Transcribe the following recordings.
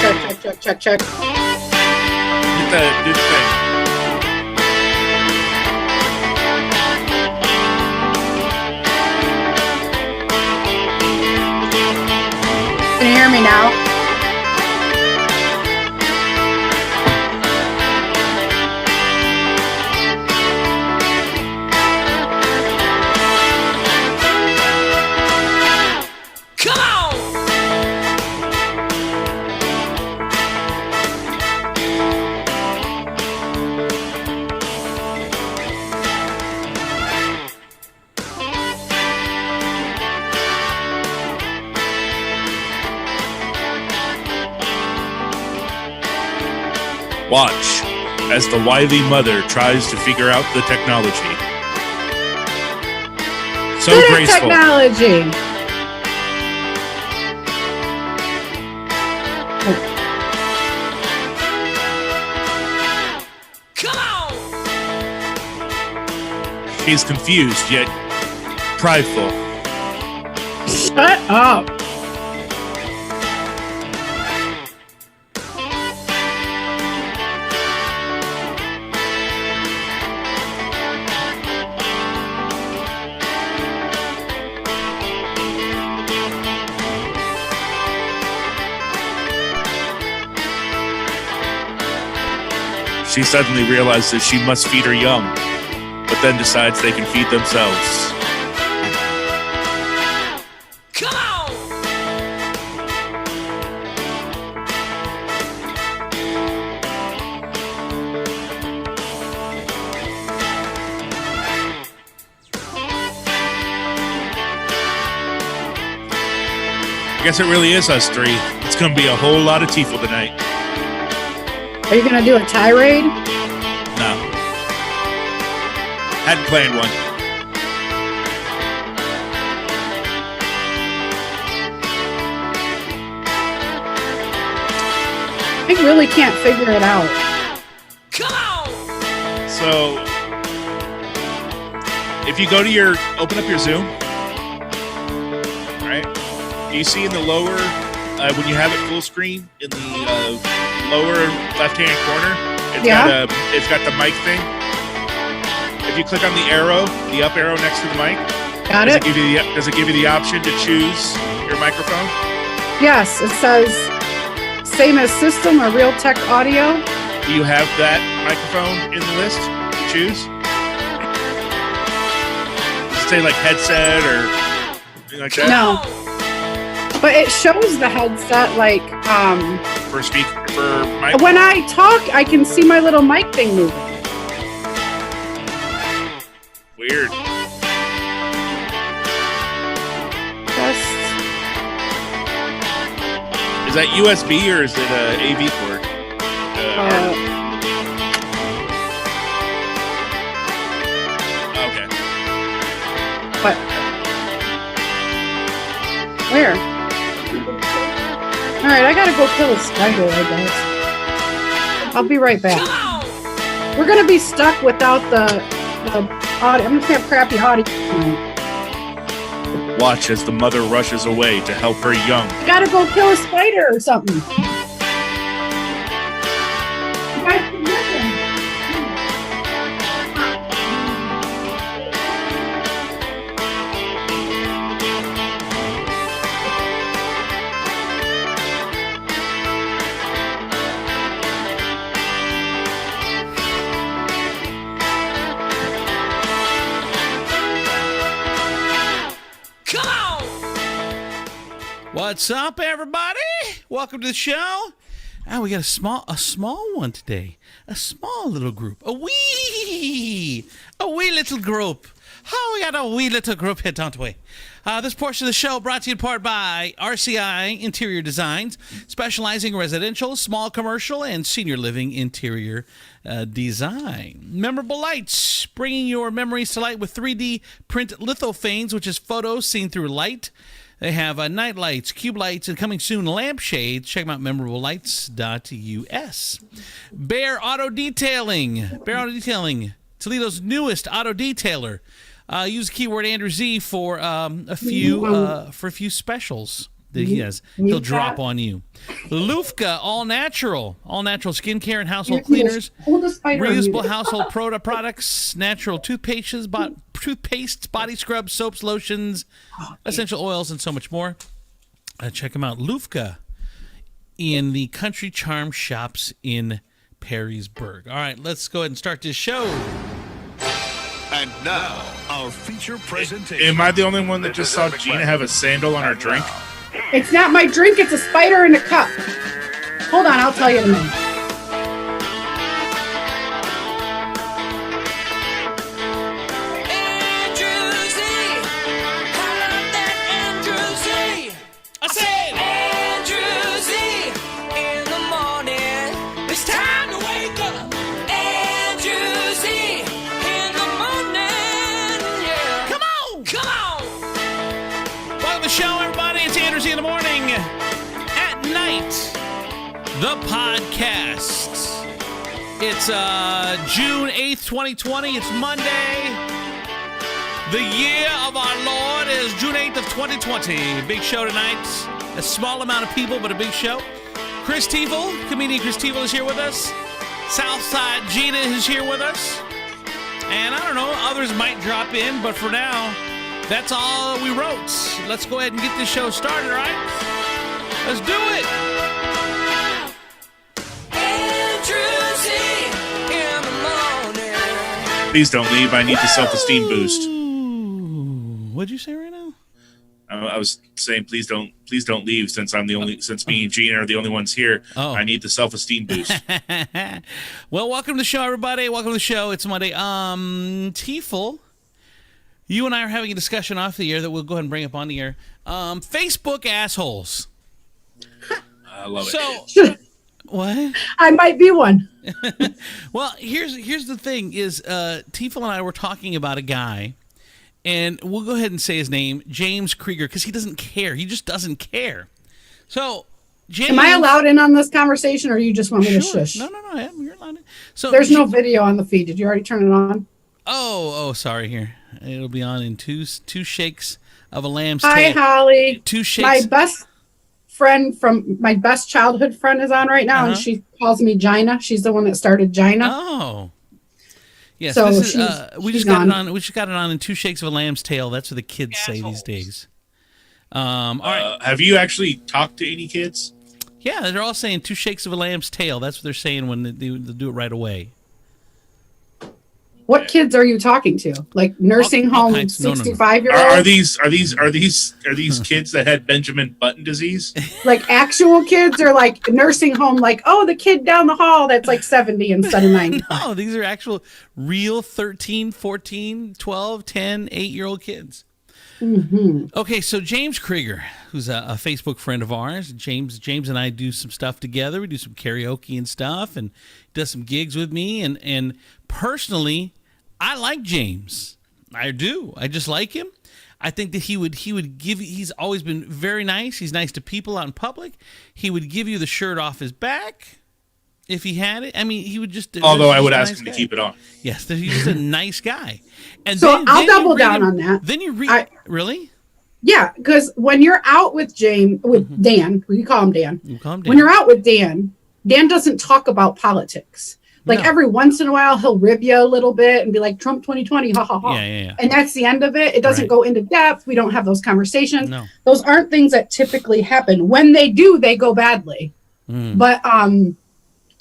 check. Do the thing. Can you hear me now? Come on! Watch as the wily mother tries to figure out the technology. So Good at graceful. technology. Come on! He's confused yet prideful. Shut up. She suddenly realizes she must feed her young, but then decides they can feed themselves. Come on! I guess it really is us three. It's gonna be a whole lot of Tiefel tonight. Are you going to do a tirade? No. Hadn't planned one. I really can't figure it out. Come on! So, if you go to open up your Zoom, right? Do you see in the lower, when you have it full screen, in the lower left-hand corner, it's got the mic thing. If you click on the arrow, the up arrow next to the mic, Got does it? does it give you the option to choose your microphone? Yes, it says same as system or Realtek audio. Do you have that microphone in the list to choose? Does it say like headset or anything like that? No. But it shows the headset like For mic? when I talk, I can see my little mic thing moving. Weird. Just Is that USB or is it a AV cord? Okay. what? Where? All right, I gotta go kill a spider, I guess. I'll be right back. We're gonna be stuck without the audio. I'm gonna have crappy audio. Watch as the mother rushes away to help her young. I gotta go kill a spider or something. You guys can listen. Come on! What's up, everybody? Welcome to the show. We got a small one today. A small little group. A wee little group. We got a wee little group here, don't we? This portion of the show brought to you in part by RCI Interior Designs, specializing in residential, small commercial, and senior living interior design. Memorable Lights, bringing your memories to light with 3D print lithophanes, which is photos seen through light. They have night lights, cube lights, and coming soon, lampshades. Check them out, memораblelights.us. Bear Auto Detailing. Toledo's newest auto detailer. Use the keyword Andrew Z for a few specials. that he has. He'll Lufka. drop on you. Lufka, all natural skincare and household cleaners, Hold the spider on reusable you. household products, natural toothpastes, body scrubs, soaps, lotions, essential oils, and so much more. Check them out. Lufka in the Country Charm shops in Perrysburg. All right, let's go ahead and start this show. And now, our feature presentation. Am I the only one that just saw Gina have a sandal on her drink? It's not my drink, it's a spider in a cup. Hold on, I'll tell you in a minute. I said, Andrew Z. In the morning, it's time to wake up. Andrew Z. In the morning, yeah. come on. Come on. Welcome to the show, everybody. It's Andrew Z in the morning. At night, the podcast. It's June 8th, 2020. It's Monday. The year of our Lord is June 8th of 2020. Big show tonight. A small amount of people, but a big show. Chris Tiefel, comedian Chris Tiefel is here with us. Southside Gina is here with us. And I don't know, others might drop in, but for now, that's all we wrote. Let's go ahead and get this show started, all right? Let's do it. Andrew Z. In the morning. Please don't leave. I need the self-esteem boost. Ooh, what'd you say right now? I was saying, please don't leave. Since me and Gina are the only ones here, Oh. I need the self-esteem boost. Well, welcome to the show, everybody. Welcome to the show. It's Monday. Tiefel, you and I are having a discussion off the air that we'll go ahead and bring up on the air. Facebook assholes. I love it. So, what? I might be one. Well, here's the thing: is Tiefel and I were talking about a guy, and we'll go ahead and say his name, James Krieger, because he doesn't care. He just doesn't care. So, James, Am I allowed in on this conversation, or you just want me to Sure. shush? No, you're allowed. So There's no video on the feed. Did you already turn it on? Oh, sorry. Here, it'll be on in two shakes of a lamb's Hi, tail. Holly. Two shakes. My best friend from my best childhood friend is on right now, and she calls me Gina. She's the one that started Gina. Oh. Yes, So this is, we she's just got it gone. on. We just got it on in two shakes of a lamb's tail. That's what the kids say these days. All right. Have you actually talked to any kids? Yeah, they're all saying two shakes of a lamb's tail. That's what they're saying when they do it right away. What kids are you talking to? Like nursing All home kinds. No. 65-year-olds? Are these kids that had Benjamin Button disease? Like actual kids, or like nursing home? Like, oh, the kid down the hall that's like 70 instead of 90. No, these are actual real 13, 14, 12, 10, 8-year-old kids. Mm-hmm. Okay, so James Krieger, who's a Facebook friend of ours, James and I do some stuff together. We do some karaoke and stuff, and does some gigs with me. And personally, I like James. I do. I just like him. I think that he would give. He's always been very nice. He's nice to people out in public. He would give you the shirt off his back if he had it. I mean, he would just. Although I just would a ask nice him to guy. keep it on. Yes, he's just a nice guy. And So I'll you double read down him- on that. Then you read. Really? Yeah, because when you're out with Dan, we call him Dan. You calm down. When you're out with Dan doesn't talk about politics. Like No. every once in a while, he'll rib you a little bit and be like, Trump 2020, ha ha ha. Yeah. And that's the end of it. It doesn't Right. go into depth. We don't have those conversations. No. Those aren't things that typically happen. When they do, they go badly. Mm. But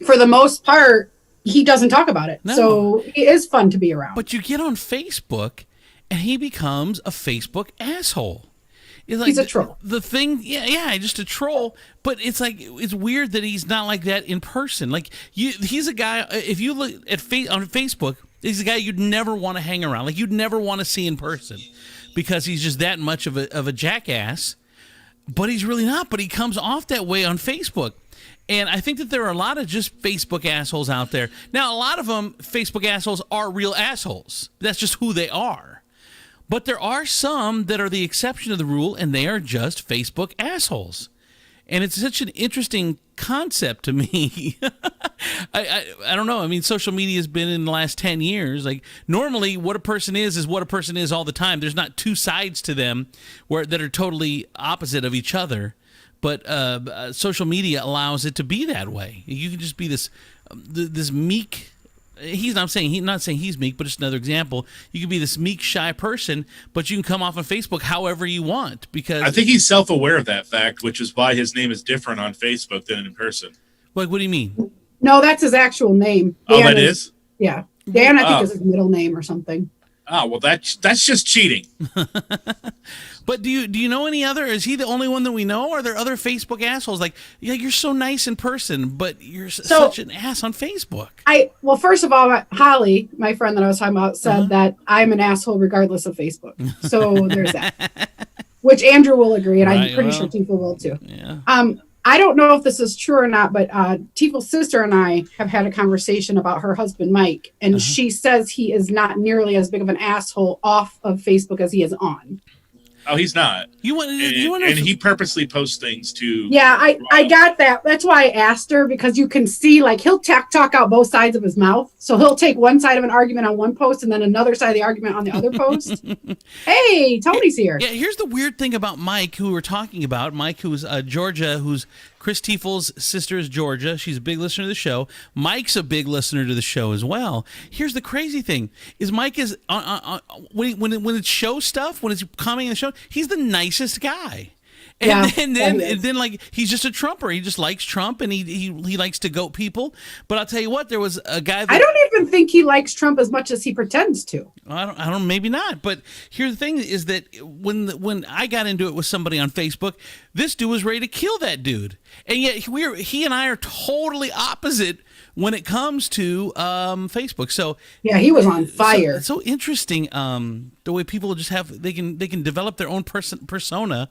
for the most part, he doesn't talk about it. No. So he is fun to be around. But you get on Facebook, and he becomes a Facebook asshole. It's like He's a troll. The thing, yeah, just a troll. But it's like it's weird that he's not like that in person. Like he's a guy. If you look at on Facebook, he's a guy you'd never want to hang around. Like you'd never want to see in person, because he's just that much of a jackass. But he's really not. But he comes off that way on Facebook. And I think that there are a lot of just Facebook assholes out there. Now, a lot of them, Facebook assholes, are real assholes. That's just who they are. But there are some that are the exception to the rule, and they are just Facebook assholes. And it's such an interesting concept to me. I don't know. I mean, social media has been in the last 10 years. Like, normally what a person is what a person is all the time. There's not two sides to them that are totally opposite of each other. but social media allows it to be that way. You can just be this meek. He's not saying he's meek, but just another example. You can be this meek, shy person, but you can come off on Facebook however you want. Because I think he's self-aware of that fact, which is why his name is different on Facebook than in person. Like, what do you mean? No, that's his actual name. Oh, that is? Yeah. Dan, I think, is his middle name or something. Oh, well, that's just cheating. But do you know any other? Is he the only one that we know? Or are there other Facebook assholes? Like, yeah, you're so nice in person, but you're such an ass on Facebook. Well, first of all, Holly, my friend that I was talking about, said that I'm an asshole regardless of Facebook. So there's that. Which Andrew will agree, and I'm pretty sure Tifa will too. Yeah. I don't know if this is true or not, but Tifa's sister and I have had a conversation about her husband, Mike, and she says he is not nearly as big of an asshole off of Facebook as he is on. Oh, he's not. And he purposely posts things to. Yeah, I got that. That's why I asked her, because you can see, like, he'll talk out both sides of his mouth. So he'll take one side of an argument on one post and then another side of the argument on the other post. Hey, Tony's here. Yeah, here's the weird thing about Mike, who we're talking about. Mike, who's Georgia, who's Chris Tiefel's sister is Georgia. She's a big listener to the show. Mike's a big listener to the show as well. Here's the crazy thing: is Mike is when it's show stuff, when it's commenting on the show, he's the nicest guy. And then like he's just a Trumper. He just likes Trump, and he likes to goat people. But I'll tell you what, there was a guy that, I don't even think he likes Trump as much as he pretends to. I don't, maybe not. But here's the thing: is that when I got into it with somebody on Facebook, this dude was ready to kill that dude, and yet he and I are totally opposite when it comes to Facebook. So yeah, he was on fire. It's so interesting the way people just they can develop their own persona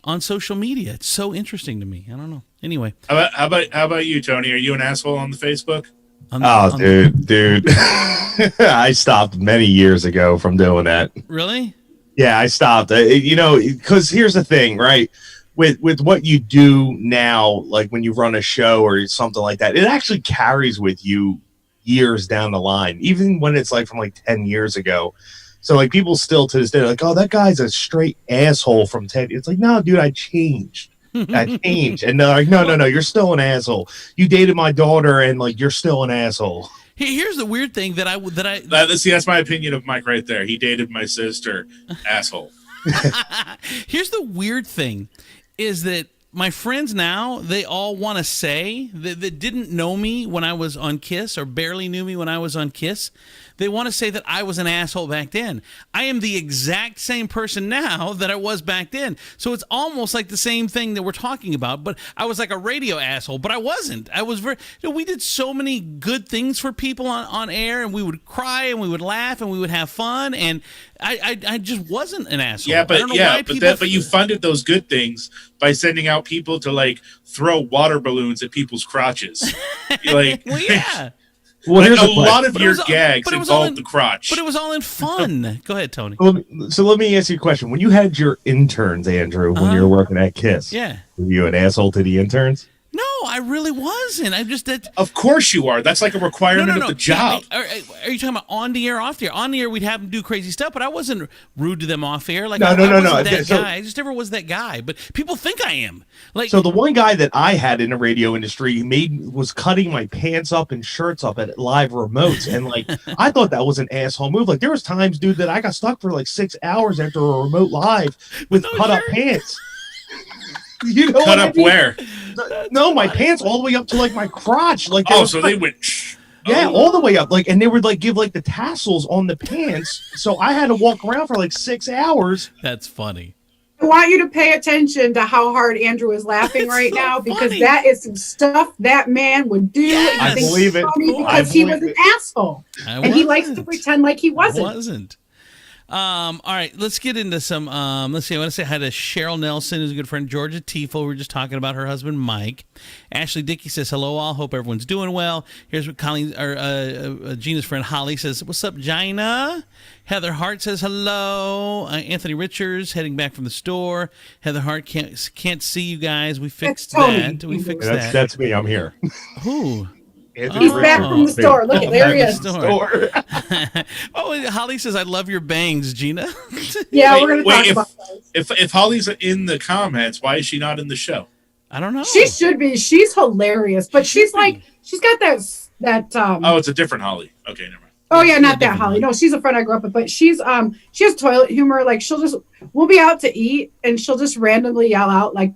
on social media. It's so interesting to me. I don't know. Anyway, how about you, Tony? Are you an asshole on the Facebook? Dude. I stopped many years ago from doing that. Really? Yeah, I stopped. Because here's the thing, right? With what you do now, like when you run a show or something like that, it actually carries with you years down the line, even when it's like from like 10 years ago. So like people still to this day are like, oh, that guy's a straight asshole from 10. It's like, no, dude, I changed. And they're like, no, you're still an asshole. You dated my daughter, and like you're still an asshole. Here's the weird thing that's my opinion of Mike right there. He dated my sister, asshole. Here's the weird thing, is that my friends now, they all want to say that didn't know me when I was on Kiss, or barely knew me when I was on Kiss. They want to say that I was an asshole back then. I am the exact same person now that I was back then. So it's almost like the same thing that we're talking about, but I was like a radio asshole, but I wasn't. I was we did so many good things for people on air, and we would cry and we would laugh and we would have fun, and I just wasn't an asshole. Yeah, but you funded those good things by sending out people to like throw water balloons at people's crotches. Like, well, yeah. Well, here's a lot of your gags involved the crotch. But it was all in fun. Go ahead, Tony. So let me ask you a question. When you had your interns, Andrew, when you were working at Kiss, were you an asshole to the interns? No, I really wasn't. I just that. Of course you are. That's like a requirement of the job. Are you talking about on the air, off the air? On the air, we'd have them do crazy stuff, but I wasn't rude to them off air. Like, I wasn't that guy. I just never was that guy. But people think I am. Like, so the one guy that I had in the radio industry was cutting my pants up and shirts up at live remotes, and like I thought that was an asshole move. Like there was times, dude, that I got stuck for like 6 hours after a remote live with cut up pants. You know cut up where? No, my pants all the way up to like my crotch. Like so they went. Yeah, all the way up. Like, and they would like give like the tassels on the pants. So I had to walk around for like 6 hours. That's funny. I want you to pay attention to how hard Andrew is laughing right now, because that is some stuff that man would do. Yes. I believe it. Because he was an asshole, and he likes to pretend like he wasn't. All right, let's get into some. Let's see. I want to say hi to Cheryl Nelson, who's a good friend. Georgia Tiefel. We were just talking about her husband Mike. Ashley Dickey says hello, all. Hope everyone's doing well. Here's what Colleen, or Gina's friend Holly says. What's up, Gina? Heather Hart says hello. Anthony Richards heading back from the store. Heather Hart can't see you guys. We fixed that. We fixed that. That's me. I'm here. Who? He's back from the store. Look, there he is. Oh, Holly says, I love your bangs, Gina. Yeah, we're going to talk about those. If Holly's in the comments, why is she not in the show? I don't know. She should be. She's hilarious, but she's like, she's got that. Oh, it's a different Holly. Okay, never mind. Oh yeah, not that different Holly. one. No, she's a friend I grew up with, but she has toilet humor. Like we'll be out to eat and she'll just randomly yell out like,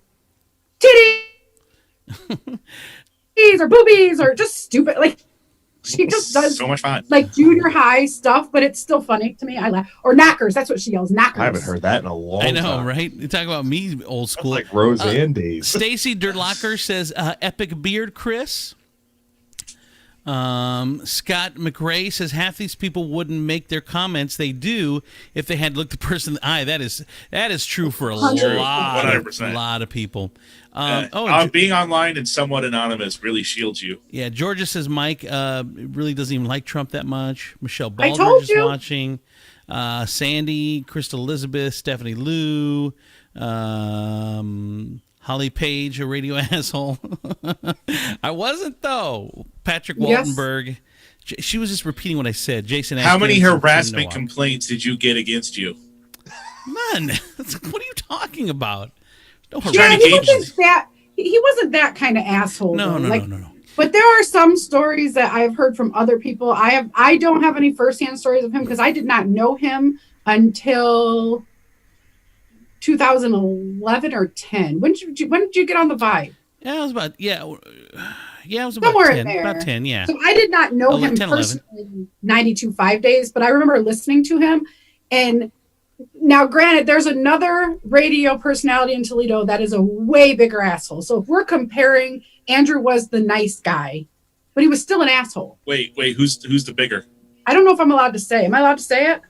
titties or boobies or just stupid. Like she just does So much fun. like junior high stuff, but it's still funny to me. I laugh. Or knockers. That's what she yells. Knockers. I haven't heard that in a long time. I know, right? You talk about me, old That's school. like Roseanne days. Stacy Dirtlocker says, epic beard, Chris. Scott McRae says half these people wouldn't make their comments. They do if they had looked the person in the eye. That is true for a 100%. lot of people. Being online and somewhat anonymous really shields you. Yeah, Georgia says Mike really doesn't even like Trump that much. Michelle I Baldridge told is you. watching. Sandy, Crystal Elizabeth, Stephanie Lou, Holly Page, a radio asshole. I wasn't, though. Patrick Yes. Waltenberg. She was just repeating what I said. Jason How many Atkins, harassment Noah. complaints did you get against you? None. What are you talking about? No Yeah, Johnny he Cage. wasn't that. He wasn't that kind of asshole. No, though. no, Like, no. But there are some stories that I've heard from other people. I don't have any firsthand stories of him because I did not know him until 2011 or 10. When did you get on the Vibe? Yeah, it was about it was about Somewhere 10. in there. About 10, yeah. So I did not know him 10, 11. personally 92.5 days, but I remember listening to him. And now, granted, there's another radio personality in Toledo that is a way bigger asshole. So if we're comparing, Andrew was the nice guy, but he was still an asshole. Wait, who's the bigger? I don't know if I'm allowed to say. Am I allowed to say it?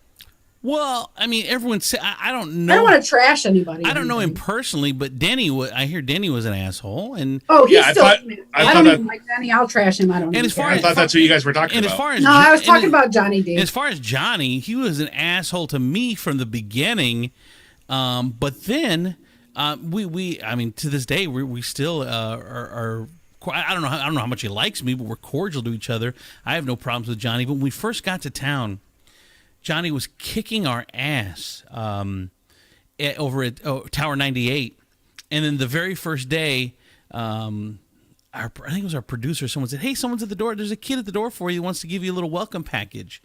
Well, I mean, everyone said I don't I know. don't want to trash anybody. I don't know him personally, but I hear Denny was an asshole, and Oh, he's Yeah, I still. thought- I, I don't thought even like Danny. I'll trash him. I don't. And even as far care. I thought that's what you guys were talking and as about. far as No, I was and talking as- about Johnny D. As far as Johnny, he was an asshole to me from the beginning, but then we I mean, to this day we still are. I don't know how much he likes me, but we're cordial to each other. I have no problems with Johnny. But when we first got to town, Johnny was kicking our ass over at Tower 98. And then the very first day, I think it was our producer, someone said, hey, someone's at the door. There's a kid at the door for you who wants to give you a little welcome package.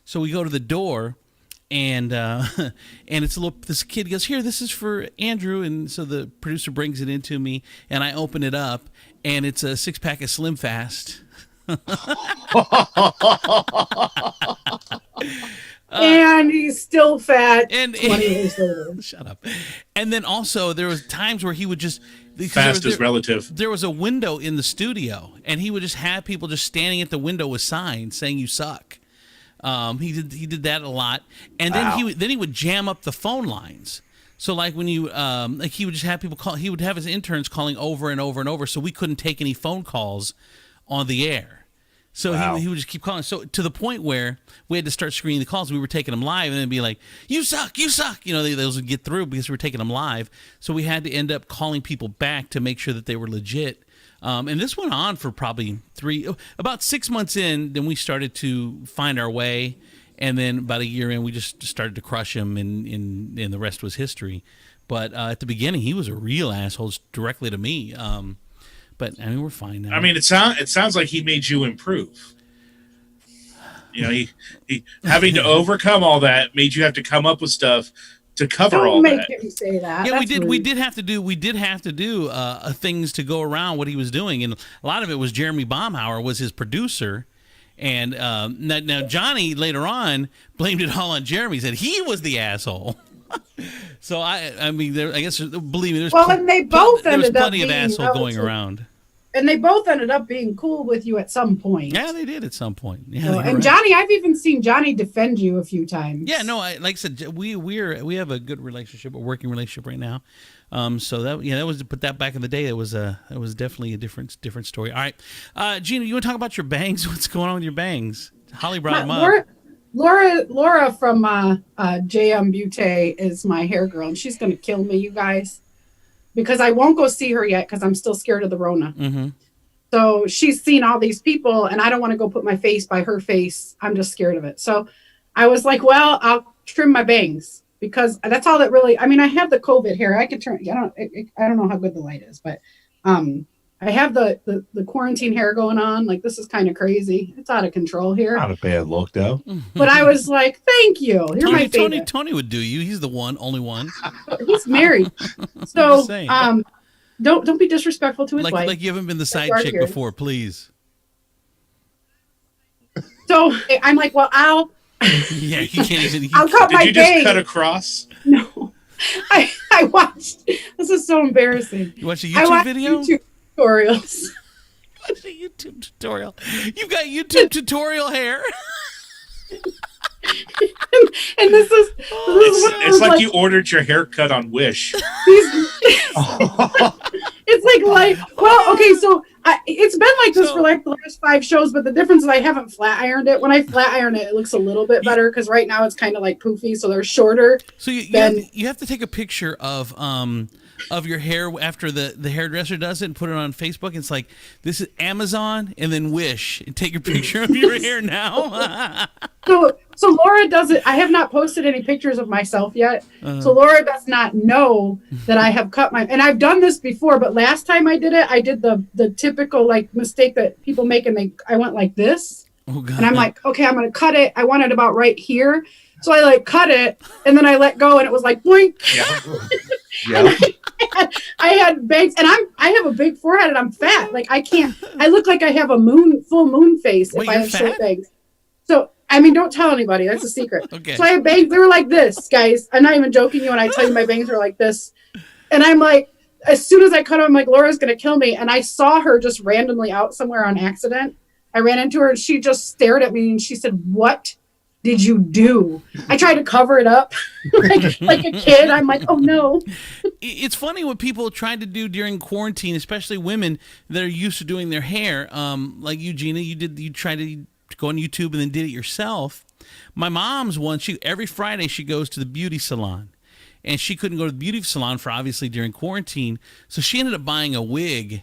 So we go to the door, and it's this kid goes, here, this is for Andrew. And so the producer brings it into me, and I open it up, and it's a 6-pack of Slim Fast. And he's still fat. And 20 years later. shut up. And then also there was times where he would just Fast is relative. There was a window in the studio, and he would just have people just standing at the window with signs saying "You suck." He did that a lot, and then he would jam up the phone lines. So like when you like he would just have people call. He would have his interns calling over and over and over, so we couldn't take any phone calls on the air. So he would just keep calling. So to the point where we had to start screening the calls. We were taking them live, and then be like, "You suck, you suck." You know, those would get through because we were taking them live. So we had to end up calling people back to make sure that they were legit. And this went on for probably about 6 months in. Then we started to find our way, and then about a year in, we just started to crush him, and the rest was history. But at the beginning, he was a real asshole directly to me. But I mean, we're fine now. I mean, it sounds like he made you improve. You know, he having to overcome all that made you have to come up with stuff to cover all Don't make that. him say that. yeah, That's we rude. did have to do things to go around what he was doing, and a lot of it was Jeremy Baumhauer was his producer, and now Johnny later on blamed it all on Jeremy, said he was the asshole. So I mean, I guess believe me, there's And they both there was ended up plenty of being asshole going relative- around. And they both ended up being cool with you at some point. Yeah, they did at some point. Yeah, So- you're and right. Johnny, I've even seen Johnny defend you a few times. Yeah, no, like I said, we have a good relationship, a working relationship right now. So that was to put that back in the day. It was definitely a different story. All right, Gina, you want to talk about your bangs? What's going on with your bangs? Holly brought them up. Laura from JM Butte is my hair girl, and she's going to kill me, you guys, because I won't go see her yet because I'm still scared of the Rona. Mm-hmm. So she's seen all these people, and I don't want to go put my face by her face. I'm just scared of it. So I was like, well, I'll trim my bangs because that's all that really. I mean, I have the COVID hair. I could turn. I don't know how good the light is, but I have the quarantine hair going on. Like, this is kind of crazy. It's out of control here. Not a bad look, though. But I was like, thank you. You're my favorite. Tony would do you. He's the only one. He's married. So don't be disrespectful to his wife. Like you haven't been the side chick before, please. So I'm like, well, yeah, you can't even. I'll cut my bangs. Did you just cut across? No. I watched. This is so embarrassing. You watched a YouTube video? YouTube tutorials. Watch a YouTube tutorial. You've got YouTube tutorial hair. and this is it's like you ordered your haircut on Wish. It's like well, okay, so it's been like this for like the last 5 shows, but the difference is I haven't flat ironed it. When I flat iron it, it looks a little bit better because right now it's kind of like poofy, so they're shorter. So you have to take a picture of your hair after the hairdresser does it and put it on Facebook. It's like, this is Amazon and then Wish, and take a picture of your hair now. So Laura does it. I have not posted any pictures of myself yet. So Laura does not know that I have cut and I've done this before, but last time I did it, I did the typical like mistake that people make, and I went like this. Oh, God. And I'm like, okay, I'm going to cut it. I want it about right here. So I like cut it, and then I let go, and it was like boink. Yeah. I had bangs, and I have a big forehead, and I'm fat. Like I look like I have a full moon face if I have short bangs. So I mean, don't tell anybody. That's a secret. Okay. So I have bangs. They were like this, guys. I'm not even joking you when I tell you my bangs were like this. And I'm like, as soon as I cut them, I'm like, Laura's going to kill me. And I saw her just randomly out somewhere on accident. I ran into her, and she just stared at me, and she said, "What did you do?" I tried to cover it up like a kid. I'm like, oh, no. It's funny what people try to do during quarantine, especially women that are used to doing their hair. Like you, Gina, you tried to go on YouTube and then did it yourself. My mom's one, every Friday she goes to the beauty salon, and she couldn't go to the beauty salon for obviously during quarantine, so she ended up buying a wig.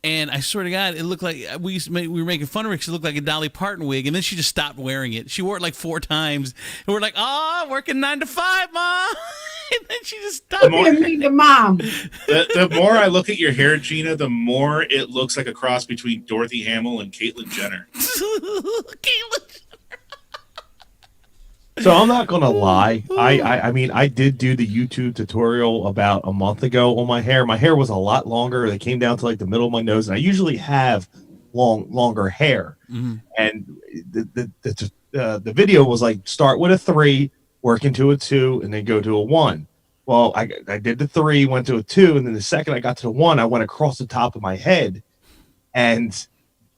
And I swear to God, it looked like we were making fun of her because it looked like a Dolly Parton wig, and then she just stopped wearing it. She wore it like 4 times, and we're like, "Oh, working 9 to 5, Mom," and then she just stopped. The more I look at your hair, Gina, the more it looks like a cross between Dorothy Hamill and Caitlyn Jenner. Caitlyn. So I'm not gonna lie. I mean, I did do the YouTube tutorial about a month ago on my hair. My hair was a lot longer. It came down to like the middle of my nose, and I usually have longer hair. Mm-hmm. And the video was like, start with a 3, work into a 2, and then go to a 1. Well, I did the 3, went to a 2, and then the second I got to the 1, I went across the top of my head, and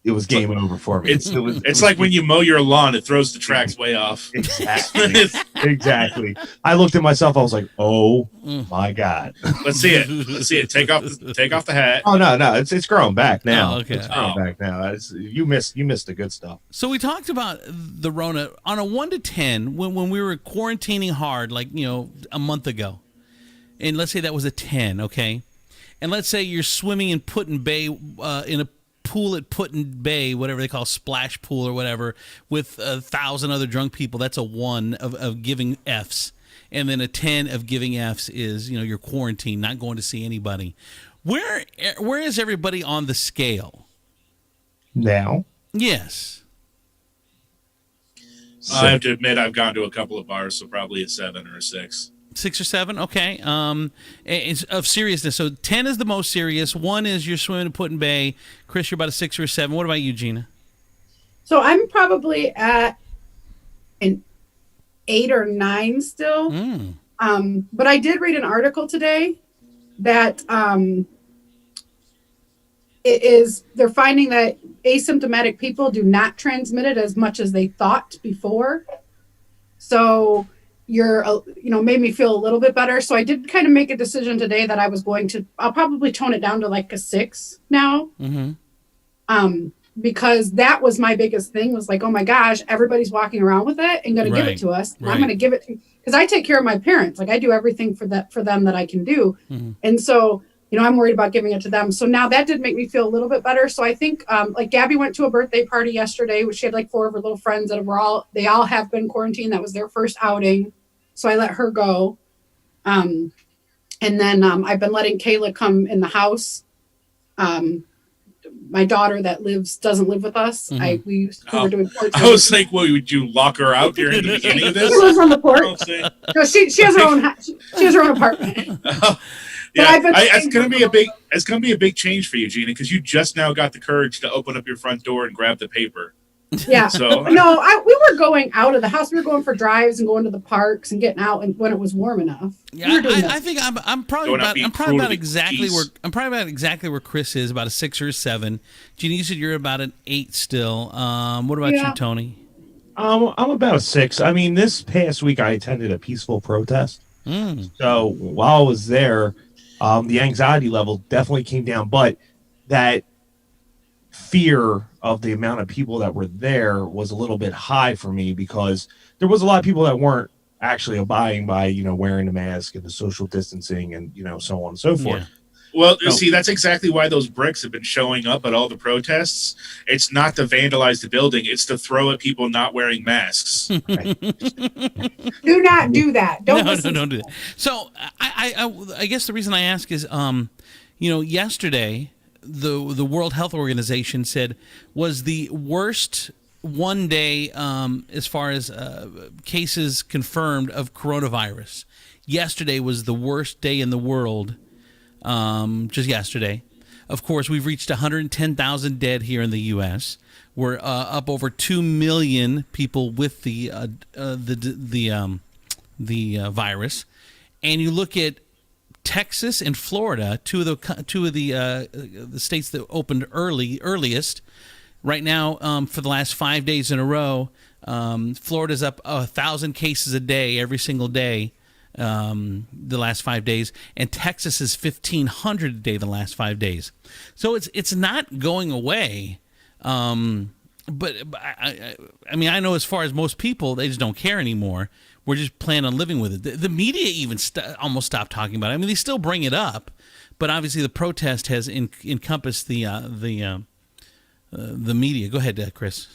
it was game over for me. It's like when you mow your lawn, it throws the tracks way off. Exactly. I looked at myself. I was like, "Oh my God!" Let's see it. Take off the hat. Oh no, it's growing back now. Oh, okay. It's growing back now. You missed the good stuff. So we talked about the Rona on a 1 to 10 when we were quarantining hard, like a month ago, and let's say that was a 10, okay, and let's say you're swimming in Put-in-Bay in a pool at Put-in-Bay, whatever they call splash pool or whatever, with 1,000 other drunk people. That's a 1 of giving Fs, and then a 10 of giving Fs is your quarantine, not going to see anybody. Where is everybody on the scale now? Yes. I have to admit I've gone to a couple of bars, so probably a 7 or a 6. 6 or 7, okay. It's of seriousness. So 10 is the most serious. 1 is you're swimming in Put-in-Bay. Chris, you're about a 6 or a 7. What about you, Gina? So I'm probably at an 8 or 9 still. But I did read an article today that they're finding that asymptomatic people do not transmit it as much as they thought before. So made me feel a little bit better. So I did kind of make a decision today that I'll probably tone it down to like a 6 now. Mm-hmm. Because that was my biggest thing, was like, oh my gosh, everybody's walking around with it and going to give it to us. Right. I'm going to give it because I take care of my parents. Like I do everything for them that I can do. Mm-hmm. And so, I'm worried about giving it to them. So now that did make me feel a little bit better. So I think like Gabby went to a birthday party yesterday, which she had like 4 of her little friends that they all have been quarantined. That was their first outing. So I let her go. And then I've been letting Kayla come in the house my daughter that doesn't live with us. Mhm. We were doing porch. I was like, well, would you lock her out during the beginning of this? She lives on the I porch. don't say. No, she has her own. She has her own apartment. Yeah, I've been it's saying gonna for be a a big. It's gonna be a big change for you, Gina, because you just now got the courage to open up your front door and grab the paper. Yeah. So No, we were going out of the house. We were going for drives and going to the parks and getting out, and when it was warm enough. Yeah, We were doing I that. think I'm probably Going out about being I'm probably cruel to about the exactly geese. where Chris is, about a 6 or a 7. Jeannie, you said you're about an 8 still. What about Yeah. you, Tony? I'm about a 6. I mean, this past week I attended a peaceful protest. So while I was there, the anxiety level definitely came down, but that fear of the amount of people that were there was a little bit high for me, because there was a lot of people that weren't actually abiding by, wearing the mask and the social distancing and, so on and so forth. Yeah. Well, No. see, that's exactly why those bricks have been showing up at all the protests. It's not to vandalize the building; it's to throw at people not wearing masks. Do not do that. Don't No, listen. don't do that. So I guess the reason I ask is, yesterday the World Health Organization said was the worst one day as far as cases confirmed of coronavirus. Yesterday was the worst day in the world. Just yesterday. Of course, we've reached 110,000 dead here in the U.S. We're up over 2 million people with the virus, and you look at Texas and Florida, two of the states that opened earliest. Right now, for the last 5 days in a row, Florida's up 1,000 cases a day every single day. The last 5 days, and Texas is 1,500 a day the last 5 days. So it's not going away. But I mean, I know as far as most people, they just don't care anymore. We're just planning on living with it. The media even almost stopped talking about it. I mean, they still bring it up, but obviously the protest has encompassed the media. Go ahead, Chris.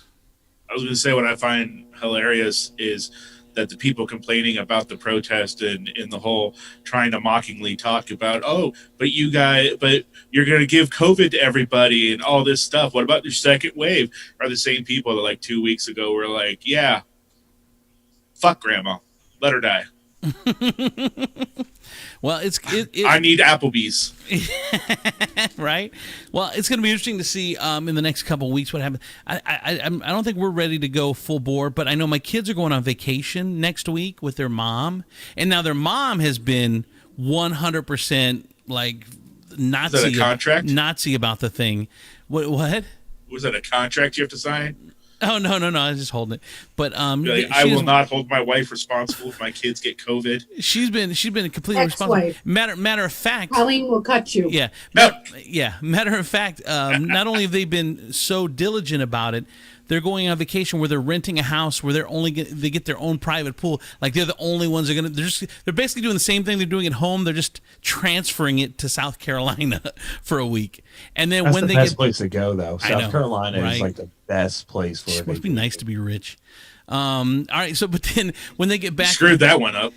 I was going to say what I find hilarious is that the people complaining about the protest and the whole trying to mockingly talk about, but you're going to give COVID to everybody and all this stuff. What about the second wave? Are the same people that like 2 weeks ago were like, yeah, fuck grandma, let her die. Well, I need Applebee's. Right. Well, it's going to be interesting to see in the next couple of weeks what happens. I don't think we're ready to go full bore, but I know my kids are going on vacation next week with their mom, and now their mom has been 100% like Nazi. Is that a contract? Nazi about the thing. What? Was that a contract you have to sign? Oh no! I was just holding it. But Like, I will not hold my wife responsible if my kids get COVID. She's been completely Ex-wife. responsible. Matter of fact, Colleen will cut you. Yeah. Matter of fact, not only have they been so diligent about it, they're going on vacation where they're renting a house where they get their own private pool. Like they're the only ones that are they're basically doing the same thing they're doing at home. They're just transferring it to South Carolina for a week. And then That's when the they best get place to go, though. I know, South Carolina right? is like the best place for it must be nice to be rich. All right, so but then when they get back, Screwed that one up.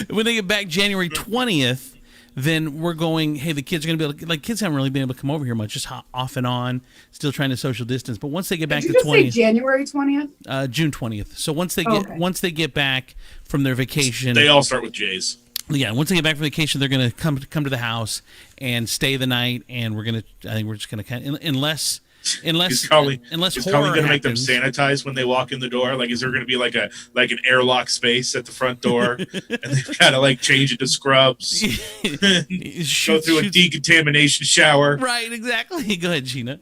when they get back January 20th, then we're going, hey, the kids are going to be able to, like, kids haven't really been able to come over here much, just off and on, still trying to social distance. But once they get back Did to you just say 20th, January 20th? June 20th. So once they get back from their vacation, They all start with J's. yeah, once they get back from vacation, they're going to come to the house and stay the night. And I think we're just going to kind of, unless Is Colleen horror going to make them happens. sanitize when they walk in the door? Like, is there going to be like an airlock space at the front door, and they've got to like change it to scrubs, go through a decontamination shower? Right, exactly. Go ahead, Gina.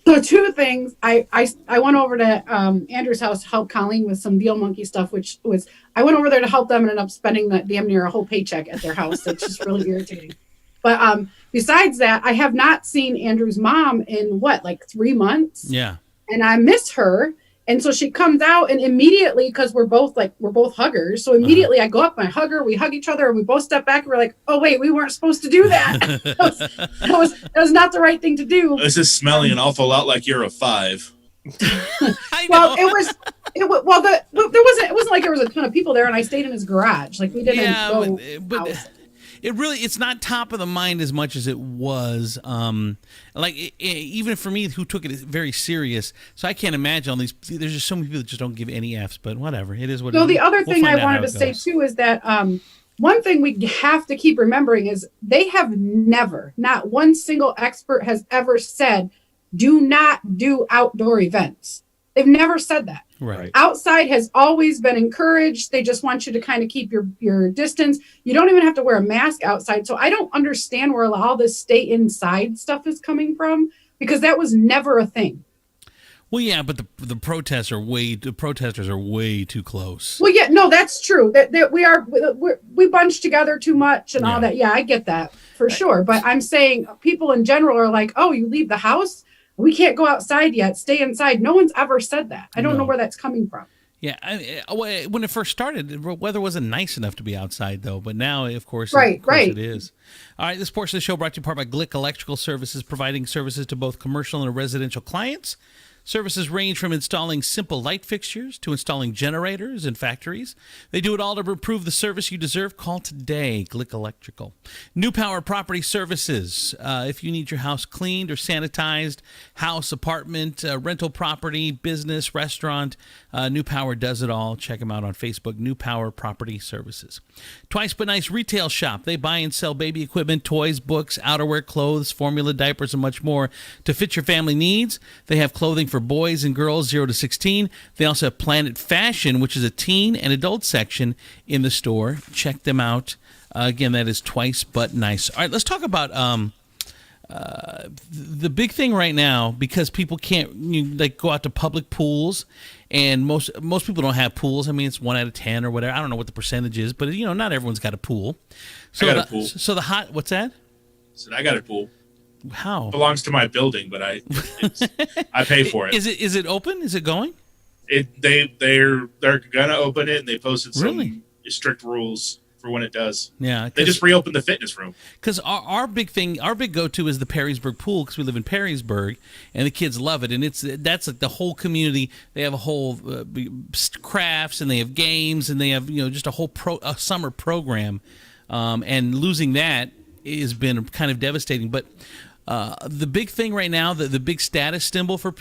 So two things. I went over to Andrew's house to help Colleen with some Deal Monkey stuff, which was I went over there to help them and ended up spending damn near a whole paycheck at their house. It's just really irritating. But besides that, I have not seen Andrew's mom in like 3 months. Yeah. And I miss her. And so she comes out and immediately, because we're both huggers. So immediately I go up and I hug her, we hug each other, and we both step back and we're like, oh wait, we weren't supposed to do that. that was not the right thing to do. This is smelling an awful lot like you're a 5. I Well, know. it wasn't like there was a ton of people there, and I stayed in his garage. Like we didn't go but out. it's not top of the mind as much as it was. Even for me, who took it very serious, so I can't imagine all these. There's just so many people that just don't give any Fs, but whatever, it is what. So it is. the other We'll thing find I out wanted how to it say goes. too is that one thing we have to keep remembering is they have never, not one single expert has ever said, do not do outdoor events. They've never said that. Right. Outside has always been encouraged. They just want you to kind of keep your distance. You don't even have to wear a mask outside. So I don't understand where all this stay inside stuff is coming from, because that was never a thing. Well, yeah, but the protesters are way too close. Well, yeah, no, that's true. That we bunch together too much and all that. Yeah, I get that for sure. But I'm saying people in general are like, oh, you leave the house? We can't go outside yet. Stay inside. No one's ever said that. I don't know where that's coming from. Yeah, when it first started, the weather wasn't nice enough to be outside, though. But now, of course, it is. All right, this portion of the show brought to you in part by Glick Electrical Services, providing services to both commercial and residential clients. Services range from installing simple light fixtures to installing generators in factories. They do it all to improve the service you deserve. Call today, Glick Electrical. New Power Property Services. If you need your house cleaned or sanitized, house, apartment, rental property, business, restaurant, New Power does it all. Check them out on Facebook, New Power Property Services. Twice But Nice Retail Shop. They buy and sell baby equipment, toys, books, outerwear, clothes, formula, diapers, and much more to fit your family needs. They have clothing for boys and girls 0 to 16. They also have Planet Fashion, which is a teen and adult section in the store. Check them out. Again, that is Twice But Nice. All right, let's talk about the big thing right now, because people can't go out to public pools, and most people don't have pools. I mean, it's 1 out of 10 or whatever. I don't know what the percentage is, but not everyone's got a pool. So I got a pool. So what's that? So I got a pool. How? Belongs to my building, but I pay for it. Is it open? Is it going? They're gonna open it, and they posted some Really? strict rules for when it does. Yeah, They just reopened the fitness room. because our big go-to is the Perrysburg pool, because we live in Perrysburg, and the kids love it, and that's like the whole community. They have a whole crafts, and they have games, and they have just a whole summer program, and losing that has been kind of devastating. But the big thing right now, the big status symbol for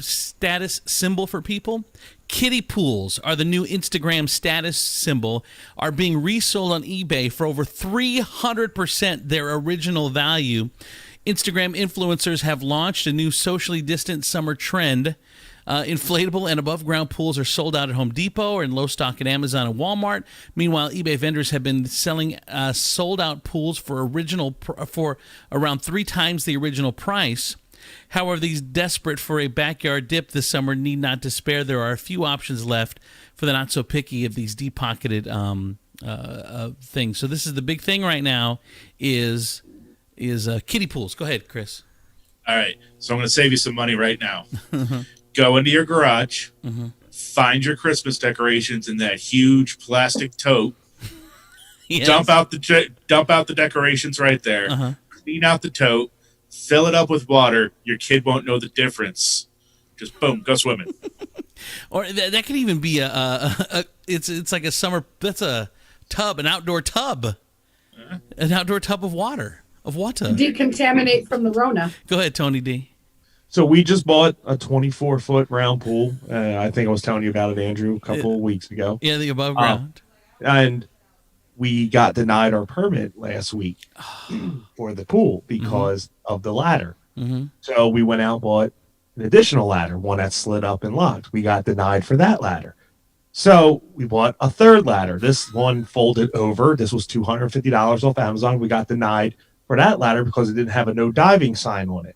people, kiddie pools are the new Instagram status symbol, are being resold on eBay for over 300% their original value. Instagram influencers have launched a new socially distant summer trend. Inflatable and above ground pools are sold out at Home Depot or in low stock at Amazon and Walmart. Meanwhile, eBay vendors have been selling sold out pools for around 3 times the original price. However, these desperate for a backyard dip this summer need not despair. There are a few options left for the not so picky of these deep pocketed things. So this is the big thing right now is kiddie pools. Go ahead, Chris. All right, so I'm going to save you some money right now. Go into your garage, find your Christmas decorations in that huge plastic tote. Yes. Dump out the decorations right there. Clean out the tote. Fill it up with water. Your kid won't know the difference. Just boom, go swimming. Or that could even be it's like a summer. That's a tub, an outdoor tub, an outdoor tub of water. Decontaminate from the Rona. Go ahead, Tony D. So we just bought a 24-foot round pool. I think I was telling you about it, Andrew, a couple of weeks ago. Yeah, the above ground. And we got denied our permit last week for the pool because of the ladder. So we went out and bought an additional ladder, one that slid up and locked. We got denied for that ladder. So we bought a third ladder. This one folded over. This was $250 off Amazon. We got denied for that ladder because it didn't have a no diving sign on it.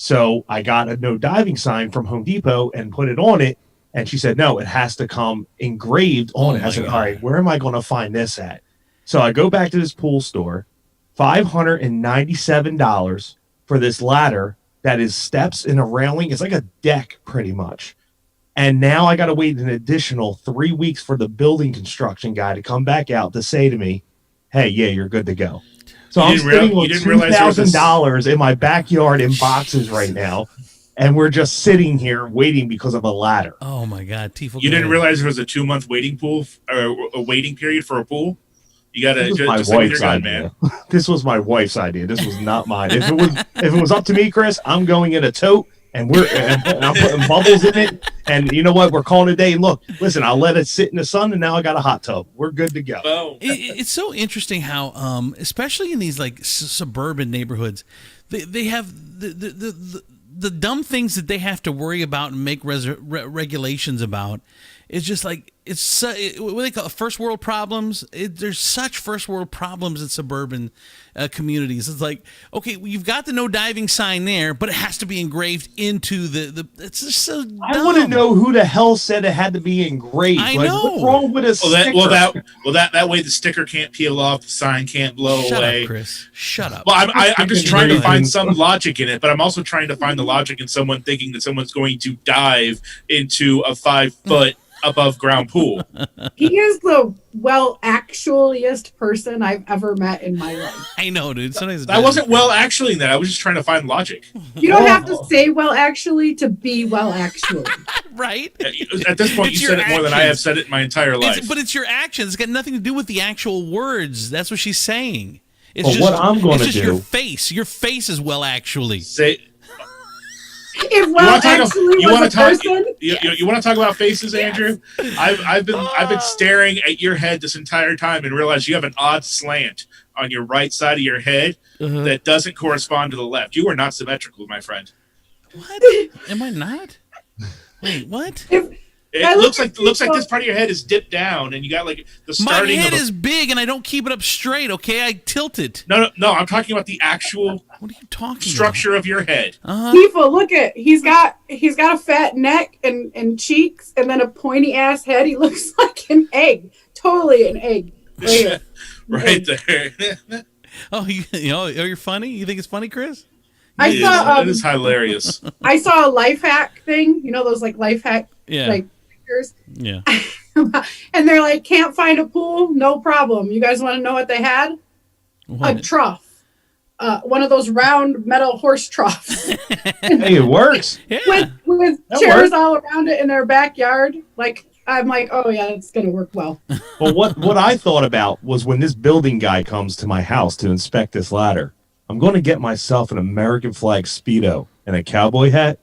So I got a no diving sign from Home Depot and put it on it. And she said, no, it has to come engraved on it. I said, all right, where am I going to find this at? So I go back to this pool store, $597 for this ladder that is steps and a railing. It's like a deck pretty much. And now I got to wait an additional 3 weeks for the building construction guy to come back out to say to me, hey, yeah, you're good to go. So I'm sitting with $2,000 in my backyard in boxes right now, and we're just sitting here waiting because of a ladder. Oh my God, Tifo! You didn't realize there was a 2-month waiting period for a pool? You gotta This was my just like with wife's your gun, idea. man. This was my wife's idea. This was not mine. If it was up to me, Chris, I'm going in a tote and I'm putting bubbles in it. And you know what? We're calling it a day. Look, listen, I'll let it sit in the sun, and now I got a hot tub. We're good to go. Boom. It's so interesting how, especially in these like suburban neighborhoods, they have the dumb things that they have to worry about and make regulations about. It's just like what they call first world problems. There's such first world problems in suburban communities. It's like, okay, well, you've got the no diving sign there, but it has to be engraved into the. It's just so dumb. I want to know who the hell said it had to be engraved. I like, know. What's wrong with a sticker? That way the sticker can't peel off, the sign can't blow Shut away. up, Chris. Shut up. Well, I'm just trying to Engraving. find some logic in it, but I'm also trying to find the logic in someone thinking that someone's going to dive into a 5-foot above ground pool. He is the actualiest person I've ever met in my life. I know, dude. Sometimes I wasn't actually in that. I was just trying to find logic. You don't have to say actually to be actually. right. At this point, It's you your said it more than I actions. have said it in my entire life. But it's your actions. It's got nothing to do with the actual words. That's what she's saying. It's Well, what I'm gonna it's just your do- face. Your face is actually. Say, If you want was to a person, you want to talk about faces, Andrew? I've been staring at your head this entire time and realized you have an odd slant on your right side of your head that doesn't correspond to the left. You are not symmetrical, my friend. What? Am I not? Wait, what? It looks like this part of your head is dipped down, and you got like the My starting. head of is big, and I don't keep it up straight. Okay, I tilt it. No. I'm talking about the actual What are you talking structure of your head. about? Tifa, look at he's got a fat neck and cheeks and then a pointy ass head. He looks like an egg, totally an egg. Right here. Right there. Oh, you're funny. You think it's funny, Chris? It is hilarious. I saw a life hack thing. You know those like life hack like pictures. Yeah. And they're like, can't find a pool, no problem. You guys want to know what they had? What? A trough. One of those round metal horse troughs Hey, it works. Yeah. with That chairs works. all around it in their backyard. Like I'm like, oh yeah, it's gonna work well. Well, what I thought about was when this building guy comes to my house to inspect this ladder, I'm going to get myself an American flag Speedo and a cowboy hat,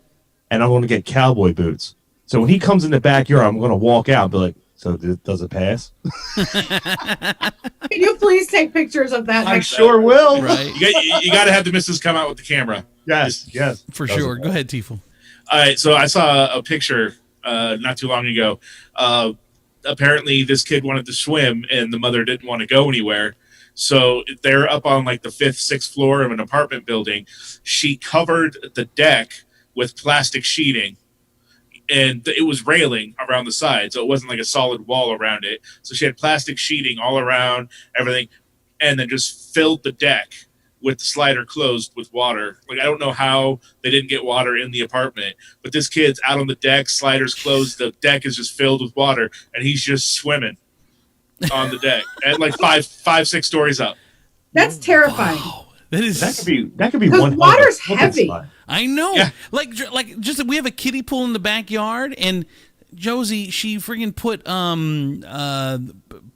and I'm going to get cowboy boots. So when he comes in the backyard, I'm going to walk out and be like, so does it pass? Can you please take pictures of that? I next sure will. Right. You got to have the missus come out with the camera. Yes. For Does sure. it Go ahead, Tifo. All right, so I saw a picture not too long ago. Apparently, this kid wanted to swim, and the mother didn't want to go anywhere. So they're up on like the 5th, 6th floor of an apartment building. She covered the deck with plastic sheeting, and it was railing around the side, so it wasn't like a solid wall around it. So she had plastic sheeting all around everything, and then just filled the deck with the slider closed with water. Like, I don't know how they didn't get water in the apartment, but this kid's out on the deck, sliders closed, the deck is just filled with water, and he's just swimming on the deck at like 5-6 stories up. That's terrifying. That could be Because one. water's hell of a heavy. slide. I know. Yeah. Like just that we have a kiddie pool in the backyard, and Josie, she freaking put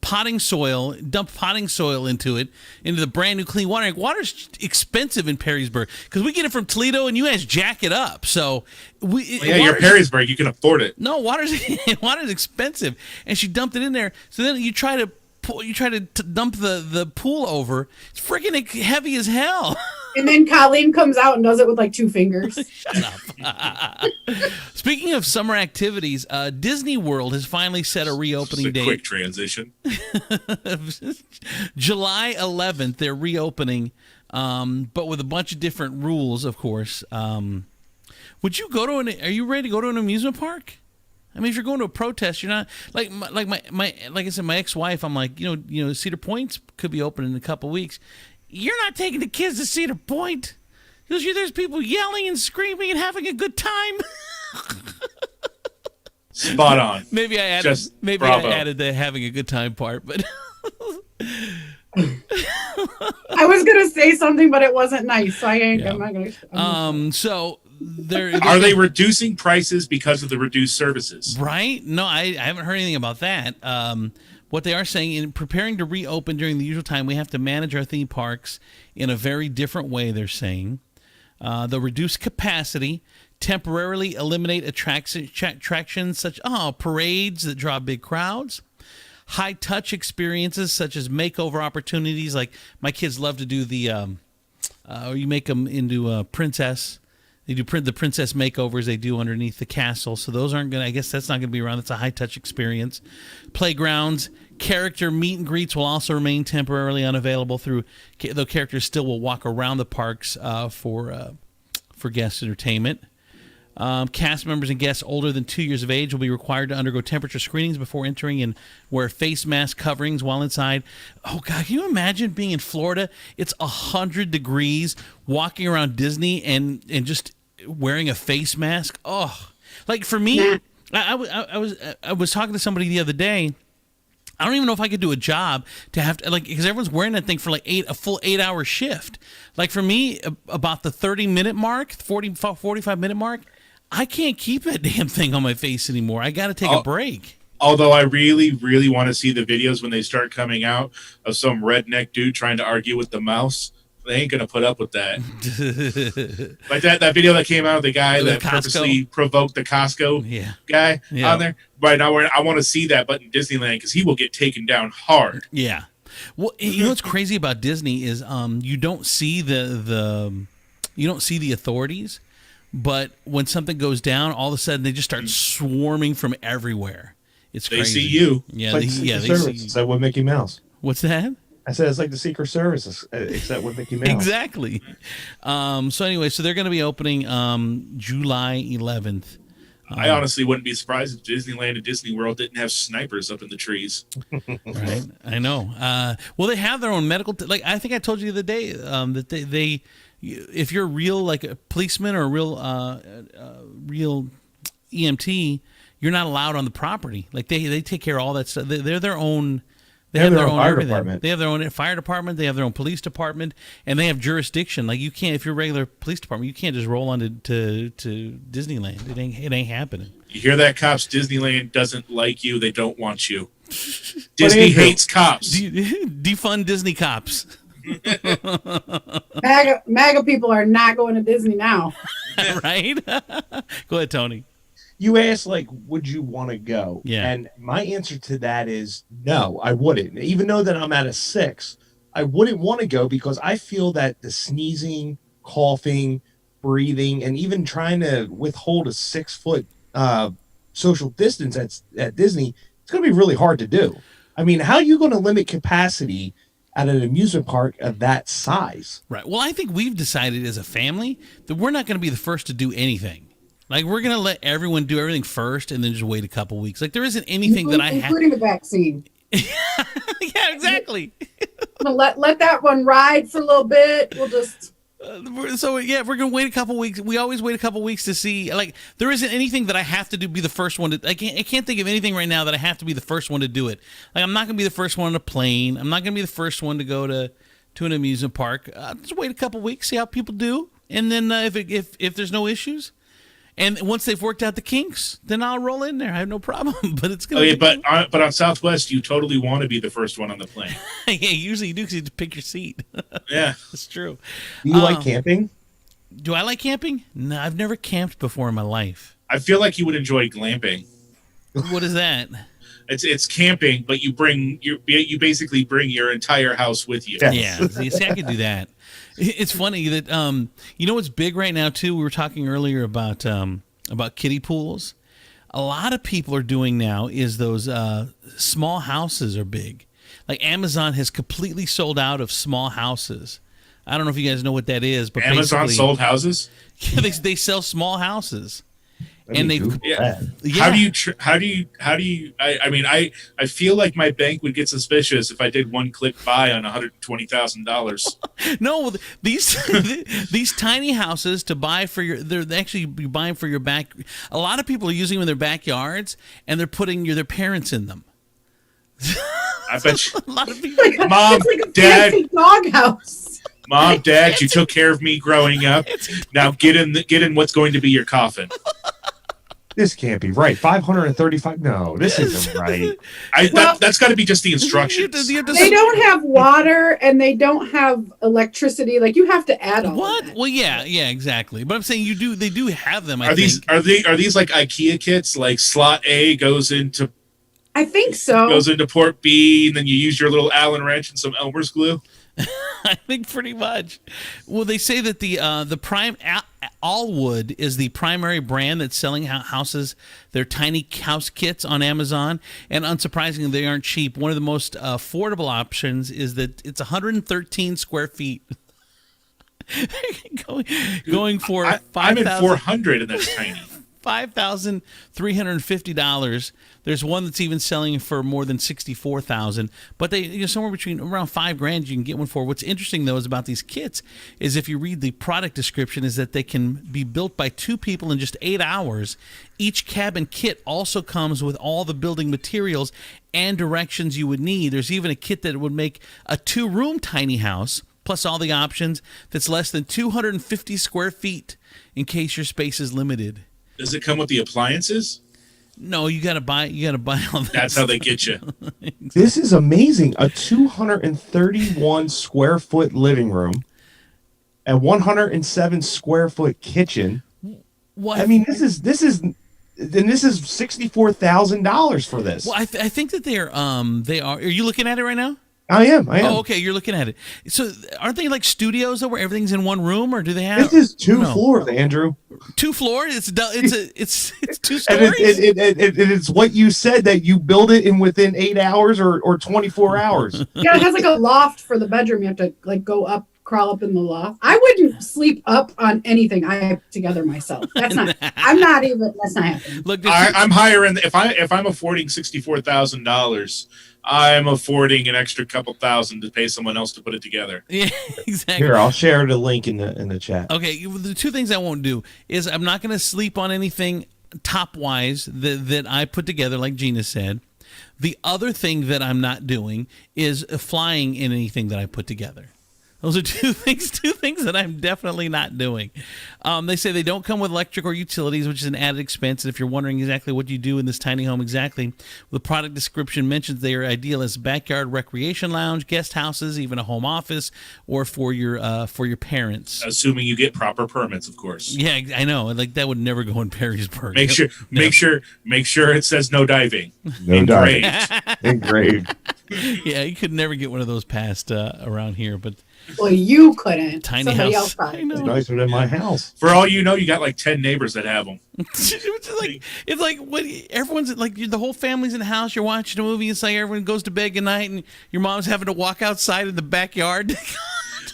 potting soil, dumped potting soil into the brand new clean water. Like, water's expensive in Perrysburg because we get it from Toledo, and you guys jack it up. So You're Perrysburg, you can afford it. No, water's expensive, and she dumped it in there. So then you try to dump the pool over. It's freaking heavy as hell. And then Colleen comes out and does it with like 2 fingers. Speaking of summer activities, Disney World has finally set a reopening Just a date. quick transition. July 11th, they're reopening, but with a bunch of different rules, of course. Would you go to are you ready to go to an amusement park? I mean, if you're going to a protest, you're not like I said, my ex-wife. I'm like, you know, Cedar Point could be open in a couple weeks. You're not taking the kids to Cedar Point. There's people yelling and screaming and having a good time. Spot on. Maybe I added the having a good time part, but I was gonna say something, but it wasn't nice, so I'm not gonna. So Are they reducing prices because of the reduced services? Right? No, I haven't heard anything about that. what they are saying, in preparing to reopen during the usual time, we have to manage our theme parks in a very different way, they're saying. They'll reduce capacity, temporarily eliminate attractions such parades that draw big crowds, high-touch experiences such as makeover opportunities. Like my kids love to do the, you make them into a princess. They do the princess makeovers they do underneath the castle. So those aren't going to, I guess that's not going to be around. That's a high-touch experience. Playgrounds, character meet and greets will also remain temporarily unavailable though characters still will walk around the parks for guest entertainment. Cast members and guests older than 2 years of age will be required to undergo temperature screenings before entering and wear face mask coverings while inside. Oh, God, can you imagine being in Florida? It's 100 degrees, walking around Disney and just wearing a face mask. Oh, like for me, I was talking to somebody the other day. I don't even know if I could do a job to have to, like, because everyone's wearing that thing for like a full 8-hour shift. Like for me, about the 30-minute mark, 45-minute mark, I can't keep that damn thing on my face anymore. I got to take a break. Although I really, really want to see the videos when they start coming out of some redneck dude trying to argue with the mouse. They ain't going to put up with that. Like that video that came out of the guy that purposely provoked the Costco guy on there. Right now, I want to see that, but in Disneyland, because he will get taken down hard. Yeah. Well, you know what's crazy about Disney is you don't see the authorities, but when something goes down, all of a sudden they just start swarming from everywhere. It's crazy. They see you. Yeah, like they see. you. So with Mickey Mouse. What's that? I said it's like the Secret Service, except with Mickey Mouse. Exactly. So anyway, so they're going to be opening July 11th. I honestly wouldn't be surprised if Disneyland and Disney World didn't have snipers up in the trees. Right. I know. Well, they have their own medical. Like I think I told you the other day that they if you're real like a policeman or a real EMT, you're not allowed on the property. Like they take care of all that stuff. They're their own. They have their own fire department. They have their own fire department. They have their own police department, and they have jurisdiction. Like you can't, if you're a regular police department, you can't just roll on to Disneyland. It ain't happening. You hear that, cops? Disneyland doesn't like you. They don't want you. Disney hates cops. Defund Disney cops. MAGA people are not going to Disney now. Right? Go ahead, Tony. You asked, like, would you want to go? Yeah. And my answer to that is no, I wouldn't. Even though that I'm at a 6, I wouldn't want to go because I feel that the sneezing, coughing, breathing, and even trying to withhold a 6-foot social distance at Disney, it's going to be really hard to do. I mean, how are you going to limit capacity at an amusement park of that size? Right. Well, I think we've decided as a family that we're not going to be the first to do anything. Like, we're going to let everyone do everything first and then just wait a couple weeks. Like, there isn't anything that I have. Including the vaccine. Yeah, exactly. let that one ride for a little bit. We'll just... we're going to wait a couple weeks. We always wait a couple weeks to see. Like, there isn't anything that I have to do, be the first one to... I can't think of anything right now that I have to be the first one to do it. Like, I'm not going to be the first one on a plane. I'm not going to be the first one to go to an amusement park. Just wait a couple weeks, see how people do. And then if there's no issues... And once they've worked out the kinks, then I'll roll in there. I have no problem. But it's gonna. But on Southwest, you totally want to be the first one on the plane. Yeah, usually you do because you have to pick your seat. Yeah, that's true. Do you like camping? Do I like camping? No, I've never camped before in my life. I feel like you would enjoy glamping. What is that? It's camping, but you basically bring your entire house with you. Yes. Yeah, see, I could do that. It's funny that you know what's big right now too. We were talking earlier about kiddie pools. A lot of people are doing now is those small houses are big. Like Amazon has completely sold out of small houses. I don't know if you guys know what that is, but Amazon sold houses. Yeah, they sell small houses. And they How do you I mean I feel like my bank would get suspicious if I did one click buy on $120,000. No, these tiny houses to buy for they're actually buying for your back. A lot of people are using them in their backyards and they're putting their parents in them. I bet you. A lot of people. Mom, it's like a Dad, fancy doghouse. Mom, Dad, you took care of me growing up. Now get in what's going to be your coffin. This can't be right. 535. No, this isn't right. That's got to be just the instructions. They don't have water and they don't have electricity. Like you have to add all What? that. Well, yeah, exactly. But I'm saying they do have them. Are these like IKEA kits? Like slot A goes into I think so. port B, and then you use your little Allen wrench and some Elmer's glue. I think pretty much. Well, they say that the prime Allwood is the primary brand that's selling houses, their tiny house kits on Amazon, and unsurprisingly, they aren't cheap. One of the most affordable options is that it's 113 square feet. going for I'm at 400, and that's tiny. $5,350. There's one that's even selling for more than $64,000. But they, somewhere between around $5,000 you can get one for. What's interesting though is about these kits is if you read the product description is that they can be built by 2 people in just 8 hours. Each cabin kit also comes with all the building materials and directions you would need. There's even a kit that would make a 2-room tiny house plus all the options that's less than 250 square feet in case your space is limited. Does it come with the appliances? No, you gotta buy all that. That's how they get you. This is amazing. A 231 square foot living room, a 107 square foot kitchen. What? I mean, this is $64,000 for this. Well, I think that they are. Are you looking at it right now? I am. Oh, okay. You're looking at it. So, aren't they like studios though, where everything's in one room, or do they have? This is 2 floors, Andrew. 2 floors. It's 2 stories. And it's what you said that you build it in within 8 hours or 24 hours. Yeah, it has like a loft for the bedroom. You have to like go up, crawl up in the loft. I wouldn't sleep up on anything I have together myself. That's not. I'm not even. That's not happening. Look, I'm higher in. If I'm affording $64,000, I'm affording an extra couple thousand to pay someone else to put it together. Yeah, exactly. Here, I'll share the link in the chat. Okay, the 2 things I won't do is I'm not going to sleep on anything top-wise that I put together, like Gina said. The other thing that I'm not doing is flying in anything that I put together. Those are two things that I'm definitely not doing. They say they don't come with electric or utilities, which is an added expense. And if you're wondering exactly what you do in this tiny home exactly, the product description mentions they are ideal as backyard recreation lounge, guest houses, even a home office, or for your parents. Assuming you get proper permits, of course. Yeah, I know. Like that would never go in Perrysburg. Make sure it says no diving. No diving. Engraved. Yeah, you could never get one of those passed around here, but. Well, you couldn't. Tiny Somebody house. else probably. It's nicer than my house. For all you know, you got like 10 neighbors that have them. it's like what everyone's like. The whole family's in the house. You're watching a movie. It's like everyone goes to bed goodnight, and your mom's having to walk outside in the backyard.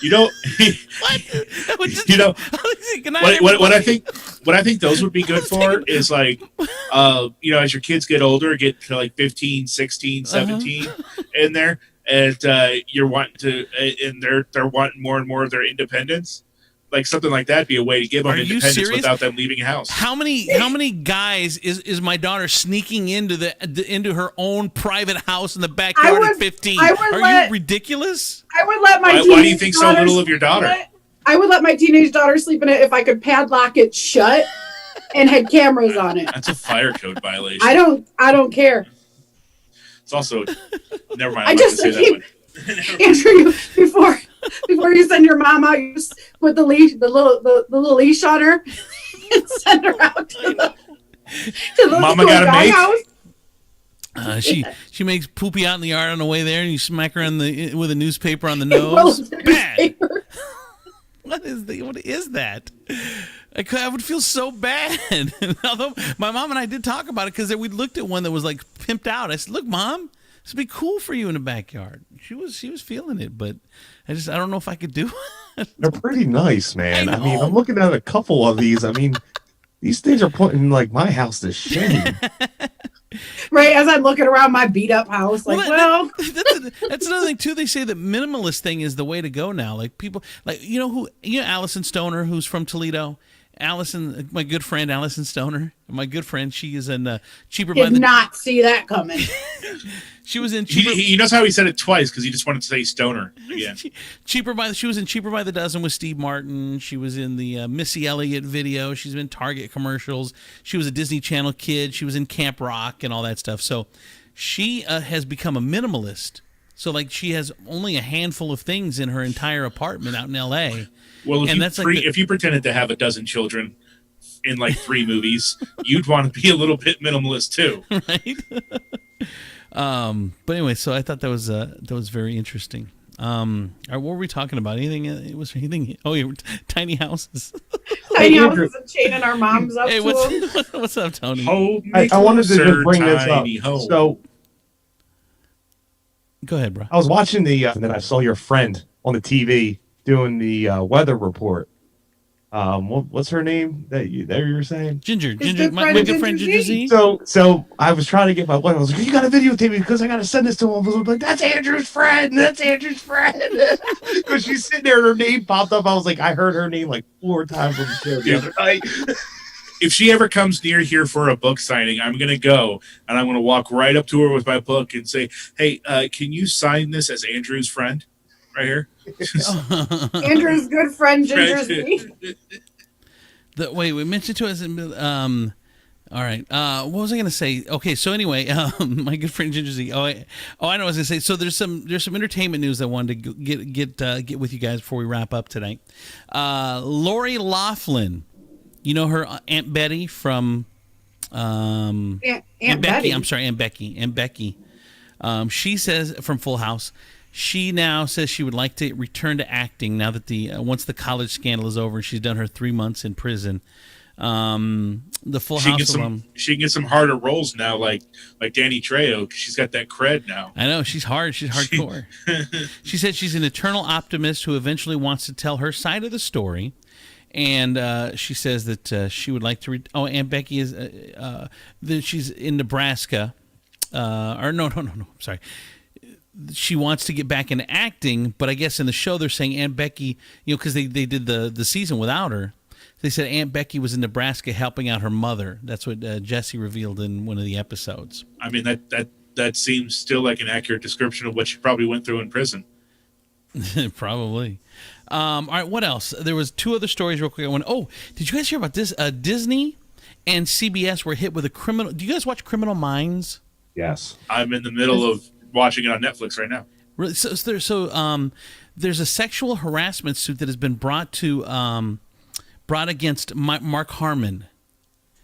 You know, what? You know, what I think those would be good for is like, as your kids get older, get to like 15, 16, 17 in there. And you're wanting to, and they're wanting more and more of their independence. Like something like that be a way to give them independence without them leaving a house. How many guys is my daughter sneaking into her own private house in the backyard at 15? Are you ridiculous? I would let my. Why do you think so little of your daughter? I would let my teenage daughter sleep in it if I could padlock it shut and had cameras on it. That's a fire code violation. I don't care. It's also never mind. Andrew, before you send your mom out, you just put the little leash on her and send her out to the Mama got a mate. House. She makes poopy out in the yard on the way there, and you smack her with a newspaper on the nose. Bad. What is that? I would feel so bad. Although my mom and I did talk about it because we looked at one that was like pimped out. I said, "Look, Mom, this would be cool for you in the backyard." She was feeling it, but I don't know if I could do it. They're pretty nice, man. I mean, I'm looking at a couple of these. I mean, these things are putting like my house to shame. Right, as I'm looking around my beat up house, like, that's another thing too. They say the minimalist thing is the way to go now. Like people, like Allison Stoner, who's from Toledo, Allison, my good friend Allison Stoner, my good friend, she is in Cheaper by Did the. not see that coming. She was in Cheaper. He knows how he said it twice because he just wanted to say stoner again. She was in Cheaper by the Dozen with Steve Martin. She was in the Missy Elliott video. She's been in Target commercials. She was a Disney Channel kid. She was in Camp Rock and all that stuff. So she has become a minimalist. So like she has only a handful of things in her entire apartment out in L.A. Well, And that's like if you pretended to have a dozen children in like 3 movies, you'd want to be a little bit minimalist too. right. But anyway, so I thought that was very interesting. What were we talking about? Anything? It was anything? Oh, yeah, tiny houses. Tiny houses and chaining our moms up Hey, to them. what's up, Tony? Hold me I wanted to closer, just bring this up. tiny home. So Go ahead, bro. I was watching and then I saw your friend on the TV doing the weather report. What's her name that you were saying? Ginger, good my friend good friend Ginger Ginger Z. Z. So I was trying to get my wife. I was like, "You got to videotape me because I got to send this to him." I was like, "That's Andrew's friend. That's Andrew's friend." Because she's sitting there, her name popped up. I was like, I heard her name like 4 times on the show the other night. If she ever comes near here for a book signing, I'm going to go and I'm going to walk right up to her with my book and say, "Hey, can you sign this as Andrew's friend right here?" Andrew's good friend Ginger Z. Wait, we mentioned to us. All right. What was I going to say? Okay, so anyway, my good friend Ginger Z. I know what I was going to say. So there's some entertainment news I wanted to get with you guys before we wrap up tonight. Lori Loughlin, you know her Aunt Betty from Aunt Becky. Betty. I'm sorry, Aunt Becky. She says from Full House. She now says she would like to return to acting now that once the college scandal is over. She's done her 3 months in prison. The Full House alum. She can get some harder roles now, like Danny Trejo, 'cause she's got that cred now. I know she's hard. She's hardcore. She said she's an eternal optimist who eventually wants to tell her side of the story, and she says that she would like to. Aunt Becky is she's in Nebraska, or no. I'm sorry. She wants to get back into acting, but I guess in the show they're saying Aunt Becky, because they did the season without her. They said Aunt Becky was in Nebraska helping out her mother. That's what Jesse revealed in one of the episodes. I mean, that seems still like an accurate description of what she probably went through in prison. Probably. All right, what else? There was 2 other stories real quick. Did you guys hear about this? Disney and CBS were hit with a criminal. Do you guys watch Criminal Minds? Yes. I'm in the middle of watching it on Netflix right now. Really? So there's a sexual harassment suit that has been brought against Mark Harmon.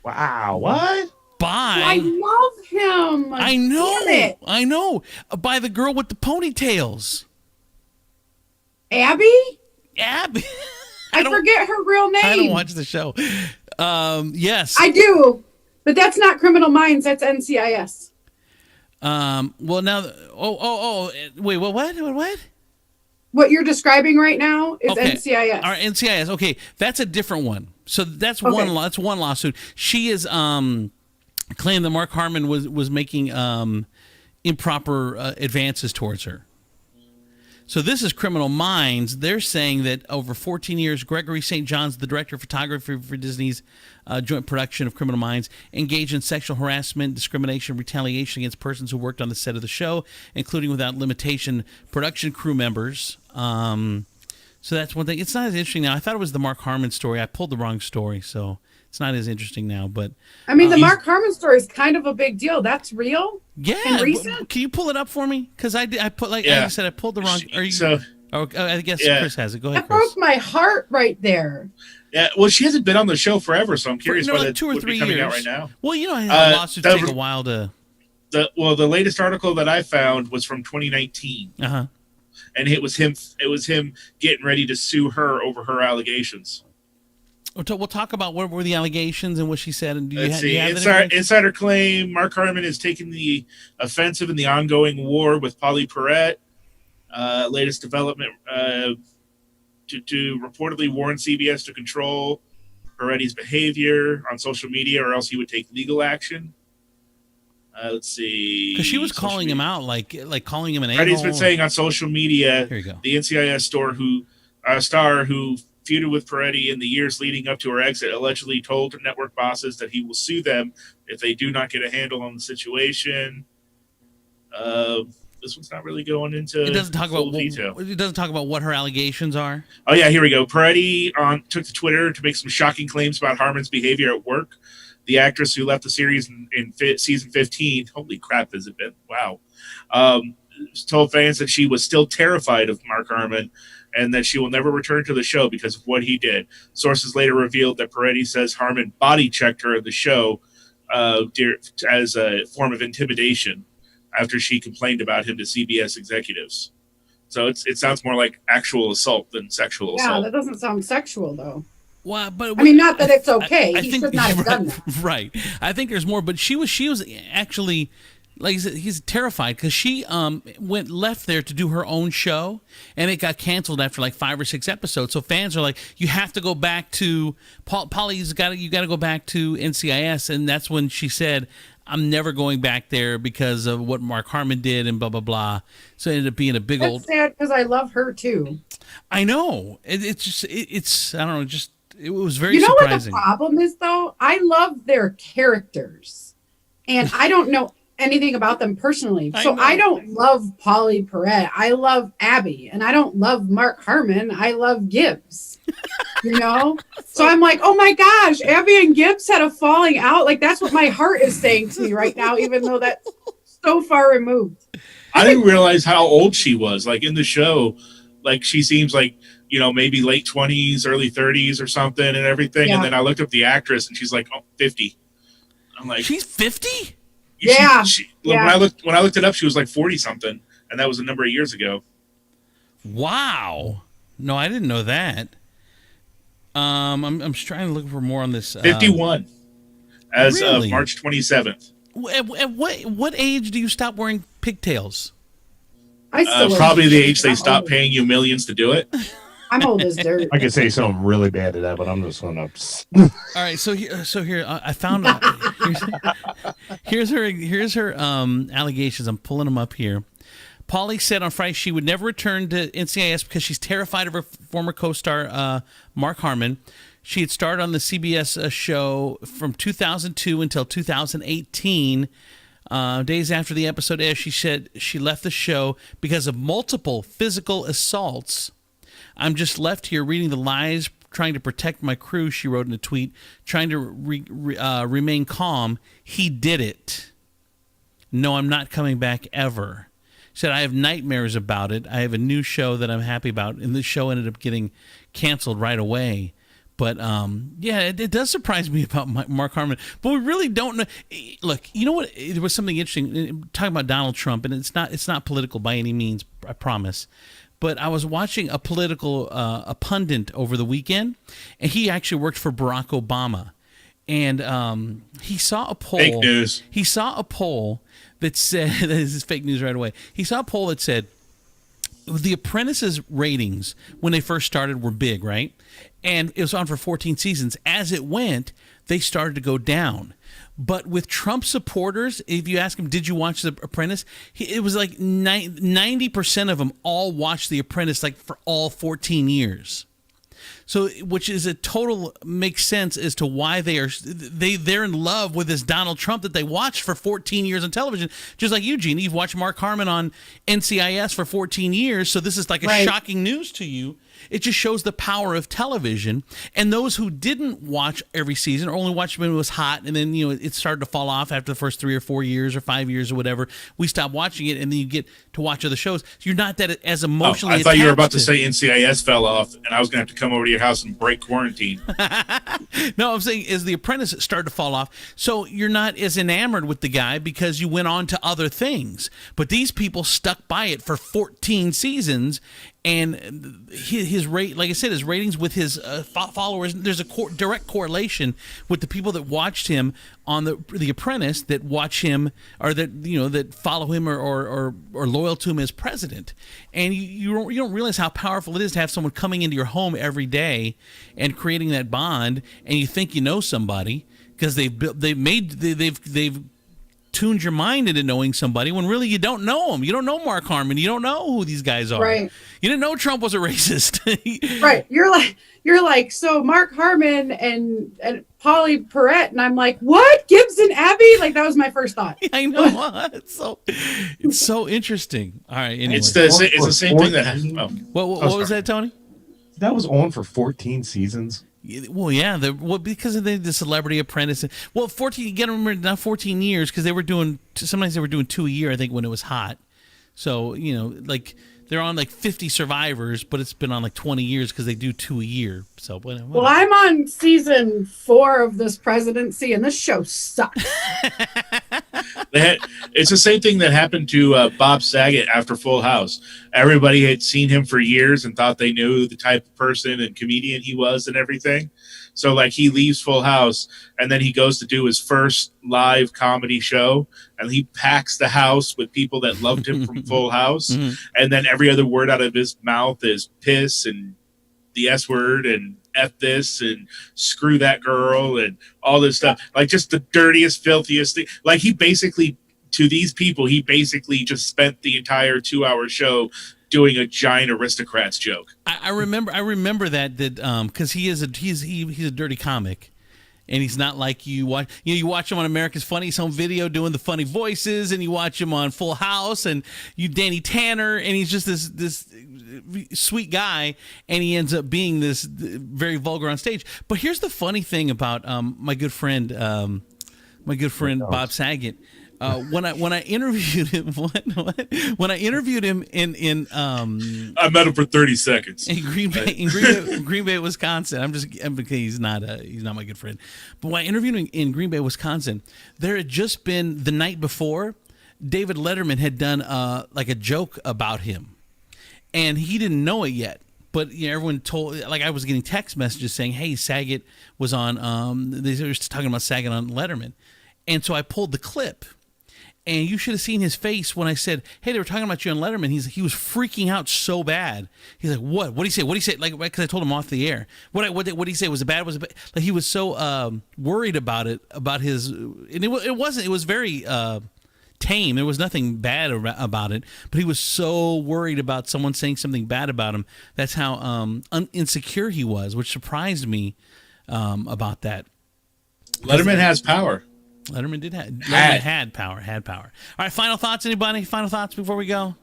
Wow. What? I love him. I know. Damn it. I know. By the girl with the ponytails. Abby? Abby. I forget her real name. I don't watch the show. Yes. I do, but that's not Criminal Minds. That's NCIS. Well, now. Wait. What? What you're describing right now is Okay. NCIS. All right, NCIS. Okay, that's a different one. So that's Okay. that's one lawsuit. She is claimed that Mark Harmon was making improper advances towards her. So this is Criminal Minds. They're saying that over 14 years, Gregory St. John's, the director of photography for Disney's joint production of Criminal Minds, engaged in sexual harassment, discrimination, retaliation against persons who worked on the set of the show, including without limitation production crew members. So that's one thing. It's not as interesting now. I thought it was the Mark Harmon story. I pulled the wrong story, so it's not as interesting now. But I mean, the Mark Harmon story is kind of a big deal. That's real. yeah, And recent? Can you pull it up for me? Because I put like Yeah. I said, I pulled the wrong. Are you? So I guess Yeah. Chris has it. Go ahead, That Chris. broke my heart right there. yeah, well, she hasn't been on the show forever, so I'm curious why like that 2 or would 3 be coming years. out right now. Well, Uh, lawsuits that- take a while to. The latest article that I found was from 2019, and it was him getting ready to sue her over her allegations. We'll talk about what were the allegations and what she said. And do you Let's have see. that information? Insider claim Mark Harmon is taking the offensive in the ongoing war with Polly Perrette. Latest development to reportedly warn CBS to control Perrette's behavior on social media, or else he would take legal action. Let's see. Because she was Social calling media. him out, like calling him an Perrette's a-hole. been saying on social media, Here you go. the NCIS star who feuded with Peretti in the years leading up to her exit, allegedly told her network bosses that he will sue them if they do not get a handle on the situation. This one's not really going into It doesn't talk full about detail. it doesn't talk about what her allegations are. Oh yeah, here we go. Peretti took to Twitter to make some shocking claims about Harmon's behavior at work. The actress who left the series in season 15, holy crap, has it been? Wow. Told fans that she was still terrified of Mark Harmon and that she will never return to the show because of what he did. Sources later revealed that Peretti says Harmon body checked her in the show as a form of intimidation after she complained about him to CBS executives. So it sounds more like actual assault than sexual Yeah, assault. that doesn't sound sexual though. Well, but I mean, not that it's okay. I He think should not have done that. right. I think there's more, but she was actually, like I said, he's terrified because she left there to do her own show, and it got canceled after like 5 or 6 episodes. So fans are like, you have to go back to Polly's got you got to go back to NCIS, and that's when she said, I'm never going back there because of what Mark Harmon did and blah blah blah. So it ended up being a big That's old. sad because I love her too. I know it's just it's I don't know, just it was very You know surprising. what the problem is though? I love their characters, and I don't know anything about them personally. So I don't love Polly Perrette. I love Abby, and I don't love Mark Harmon. I love Gibbs. You know? So I'm like, oh my gosh, Abby and Gibbs had a falling out. Like that's what my heart is saying to me right now, even though that's so far removed. I didn't realize how old she was. Like in the show, like she seems like, you know, maybe late 20s, early 30s or something and everything. Yeah. And then I looked up the actress and she's like, 50. I'm like, She's 50? Yeah. When I looked it up, she was like 40 something. And that was a number of years ago. Wow. No, I didn't know that. I'm trying to look for more on this. 51 as really? of March 27th. At what age do you stop wearing pigtails? I still Probably the age they I'm stop old. paying you millions to do it. I'm old as dirt. I could say something really bad to that, but I'm just gonna. All right, so here I found here's her allegations. I'm pulling them up here. Polly said on Friday she would never return to NCIS because she's terrified of her former co-star Mark Harmon. She had starred on the CBS show from 2002 until 2018. Days after the episode aired, she said she left the show because of multiple physical assaults. I'm just left here reading the lies, trying to protect my crew, she wrote in a tweet, trying to remain calm. He did it. No, I'm not coming back ever. She said, I have nightmares about it. I have a new show that I'm happy about, and this show ended up getting canceled right away. But, yeah, it does surprise me about Mark Harmon. But we really don't know. Look, you know what? There was something interesting talking about Donald Trump, and it's not political by any means, I promise. But I was watching a political a pundit over the weekend, and he actually worked for Barack Obama. And he saw a poll. Fake news. He saw a poll that said, this is fake news right away. He saw a poll that said, The Apprentice's ratings when they first started were big, right? And it was on for 14 seasons. As it went, they started to go down. But with Trump supporters, if you ask them, did you watch The Apprentice? It was like 90% of them all watched The Apprentice like for all 14 years. So, which is a total makes sense as to why they're in love with this Donald Trump that they watched for 14 years on television. Just like you, Jeannie, you've watched Mark Harmon on NCIS for 14 years, so this is like a shocking news to you. It just shows the power of television. And those who didn't watch every season or only watched when it was hot, and then it started to fall off after the first 3 or 4 years or 5 years or whatever, we stopped watching it, and then you get to watch other shows. So you're not that as emotionally. I thought you were about to attached say NCIS fell off, and I was going to have to come over to your house and break quarantine. No, I'm saying as The Apprentice started to fall off, so you're not as enamored with the guy because you went on to other things. But these people stuck by it for 14 seasons, and his rate, like I said, his ratings with his followers. There's a direct correlation with the people that watched him on the Apprentice, that watch him or that follow him or loyal to him as president. And you don't realize how powerful it is to have someone coming into your home every day and creating that bond, and you think you know somebody because they've tuned your mind into knowing somebody when really you don't know them. You don't know Mark Harmon. You don't know who these guys are. Right. You didn't know Trump was a racist. Right. You're like, so Mark Harmon and Polly Perrette, and I'm like, what? Gibbs and Abbey? Like, that was my first thought. I know. It's so interesting. All right. Anyway. It's the same thing that happened. Oh. What was that, Tony? That was on for 14 seasons. Well, yeah, because of the Celebrity Apprentice. Well, 14. You got to remember, not 14 years, because they were doing. Sometimes they were doing 2 a year. I think when it was hot. So like they're on like 50 Survivors, but it's been on like 20 years because they do 2 a year. So whatever. Well, I'm on season 4 of this presidency, and this show sucks. It's the same thing that happened to Bob Saget after Full House. Everybody had seen him for years and thought they knew the type of person and comedian he was and everything. So like he leaves Full House and then he goes to do his first live comedy show and he packs the house with people that loved him from Full House. Mm-hmm. And then every other word out of his mouth is piss and the S word and F this and screw that girl and all this stuff. Like just the dirtiest, filthiest thing. Like he basically, to these people, he basically just spent the entire 2-hour show doing a giant aristocrats joke. I remember that because he's a dirty comic, and he's not like you watch. You watch him on America's Funniest Home Video doing the funny voices, and you watch him on Full House, and Danny Tanner, and he's just this sweet guy, and he ends up being this very vulgar on stage. But here's the funny thing about my good friend Bob Saget. When I interviewed him, when I interviewed him in I met him for 30 seconds in Green Bay, Wisconsin. He's not my good friend, but when I interviewed him in Green Bay, Wisconsin, there had just been the night before, David Letterman had done like a joke about him, and he didn't know it yet. But everyone told, like I was getting text messages saying, "Hey, Saget was on." They were talking about Saget on Letterman, and so I pulled the clip. And you should have seen his face when I said, "Hey, they were talking about you on Letterman." He was freaking out so bad. He's like, "What? What did he say? What did he say?" Like, because I told him off the air. What did he say? Was it bad? Was it bad? Like he was so worried about it, about his. And it wasn't. It was very tame. There was nothing bad about it. But he was so worried about someone saying something bad about him. That's how insecure he was, which surprised me about that. Letterman has power. Letterman had power. All right, final thoughts, anybody? Final thoughts before we go?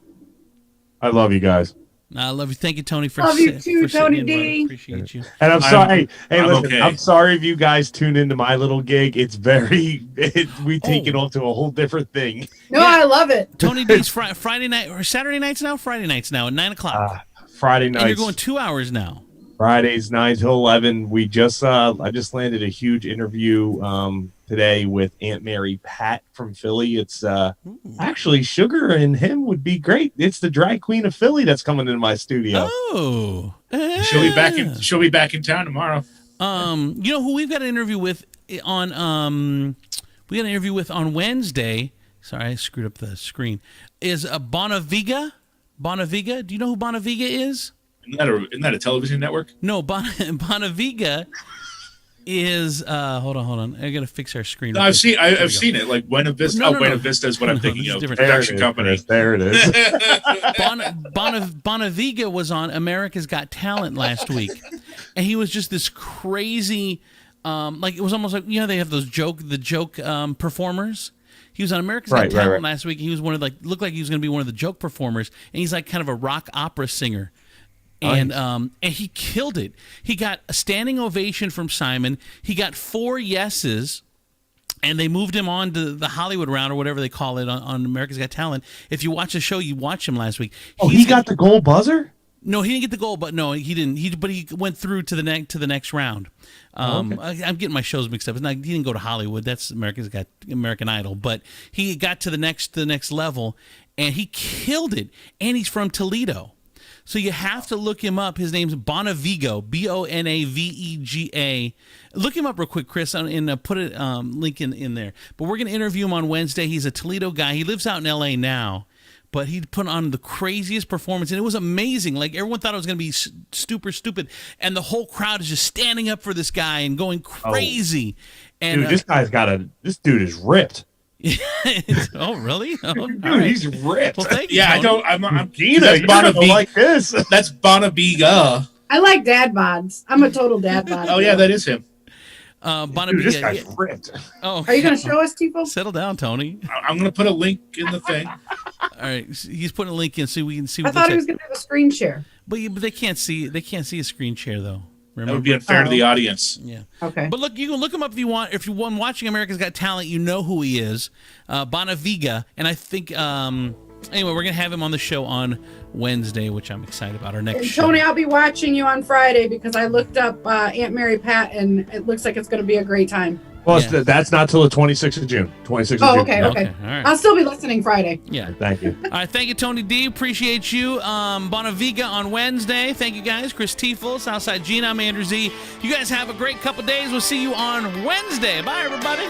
I love you guys. I love you. Thank you, Tony, for Love you too, for Tony in, D. Appreciate you. And I'm sorry. Hey, I'm listen, okay. I'm sorry if you guys tune into my little gig. It's we take it on to a whole different thing. No, I love it. Tony D's Friday night or Saturday nights now? Friday nights now at 9:00. Friday nights. And you're going 2 hours now. Fridays 9 till 11. We just I just landed a huge interview today with Aunt Mary Pat from Philly. It's actually Sugar and him would be great. It's the drag queen of Philly that's coming into my studio. Oh, She'll be back in town tomorrow. You know who we've got an interview with on Wednesday. Sorry, I screwed up the screen. Is Bonaviga? Bonaviga? Do you know who Bonaviga is? Isn't that a television network? No, Bonaviga is hold on. I gotta fix our screen. No, I've seen it. Like Buena Vista. No. Buena Vista is what I'm thinking this is of. different. Production company. There it is. Bonaviga was on America's Got Talent last week, and he was just this crazy, like it was almost like they have those joke performers. He was on America's Got Talent last week. He was looked like he was going to be one of the joke performers, and he's like kind of a rock opera singer. And he killed it. He got a standing ovation from Simon. He got 4 yeses, and they moved him on to the Hollywood round or whatever they call it on America's Got Talent. If you watch the show, you watched him last week. He got the gold buzzer? No, he didn't get the goal, but no, he didn't. But he went through to the next round. I'm getting my shows mixed up. He didn't go to Hollywood. That's American Idol. But he got to the next level, and he killed it. And he's from Toledo. So you have to look him up. His name's Bonavigo, Bonavega. Look him up real quick, Chris, and put a link in there. But we're going to interview him on Wednesday. He's a Toledo guy. He lives out in L.A. now, but he put on the craziest performance, and it was amazing. Like, everyone thought it was going to be super stupid, and the whole crowd is just standing up for this guy and going crazy. And dude, this dude is ripped. Oh, really? Oh, Dude, all right. he's ripped. Well, thank you. Yeah, I Tony. don't. I'm Gina, that's you're gonna Bonaviga. like this. That's Bonaviga. I like dad bods. I'm a total dad bod. Oh yeah, that is him. Dude, this Bonaviga. guy's Yeah. ripped. Oh, Are you going to show us, Tifo? settle down, Tony? I'm gonna put a link in the thing. All right, he's putting a link in so we can see. I What thought he looks was going to do a screen share. but they can't see. They can't see a screen share though. That Remember? would be unfair to the audience. Yeah. Okay. But look, you can look him up if you want. If you're watching America's Got Talent, you know who he is, Bonaviga. And I think, anyway, we're gonna have him on the show on Wednesday, which I'm excited about. Our next And show. Tony, I'll be watching you on Friday because I looked up Aunt Mary Pat, and it looks like it's going to be a great time. Well, Yeah. that's not till the 26th of June. 26th of Oh, June. okay, Okay, okay. all right. I'll still be listening Friday. Yeah. Thank you. All right. Thank you, Tony D. Appreciate you. Bonaviga on Wednesday. Thank you, guys. Chris Tiefel, Southside Gina, I'm Andrew Z. You guys have a great couple days. We'll see you on Wednesday. Bye, everybody.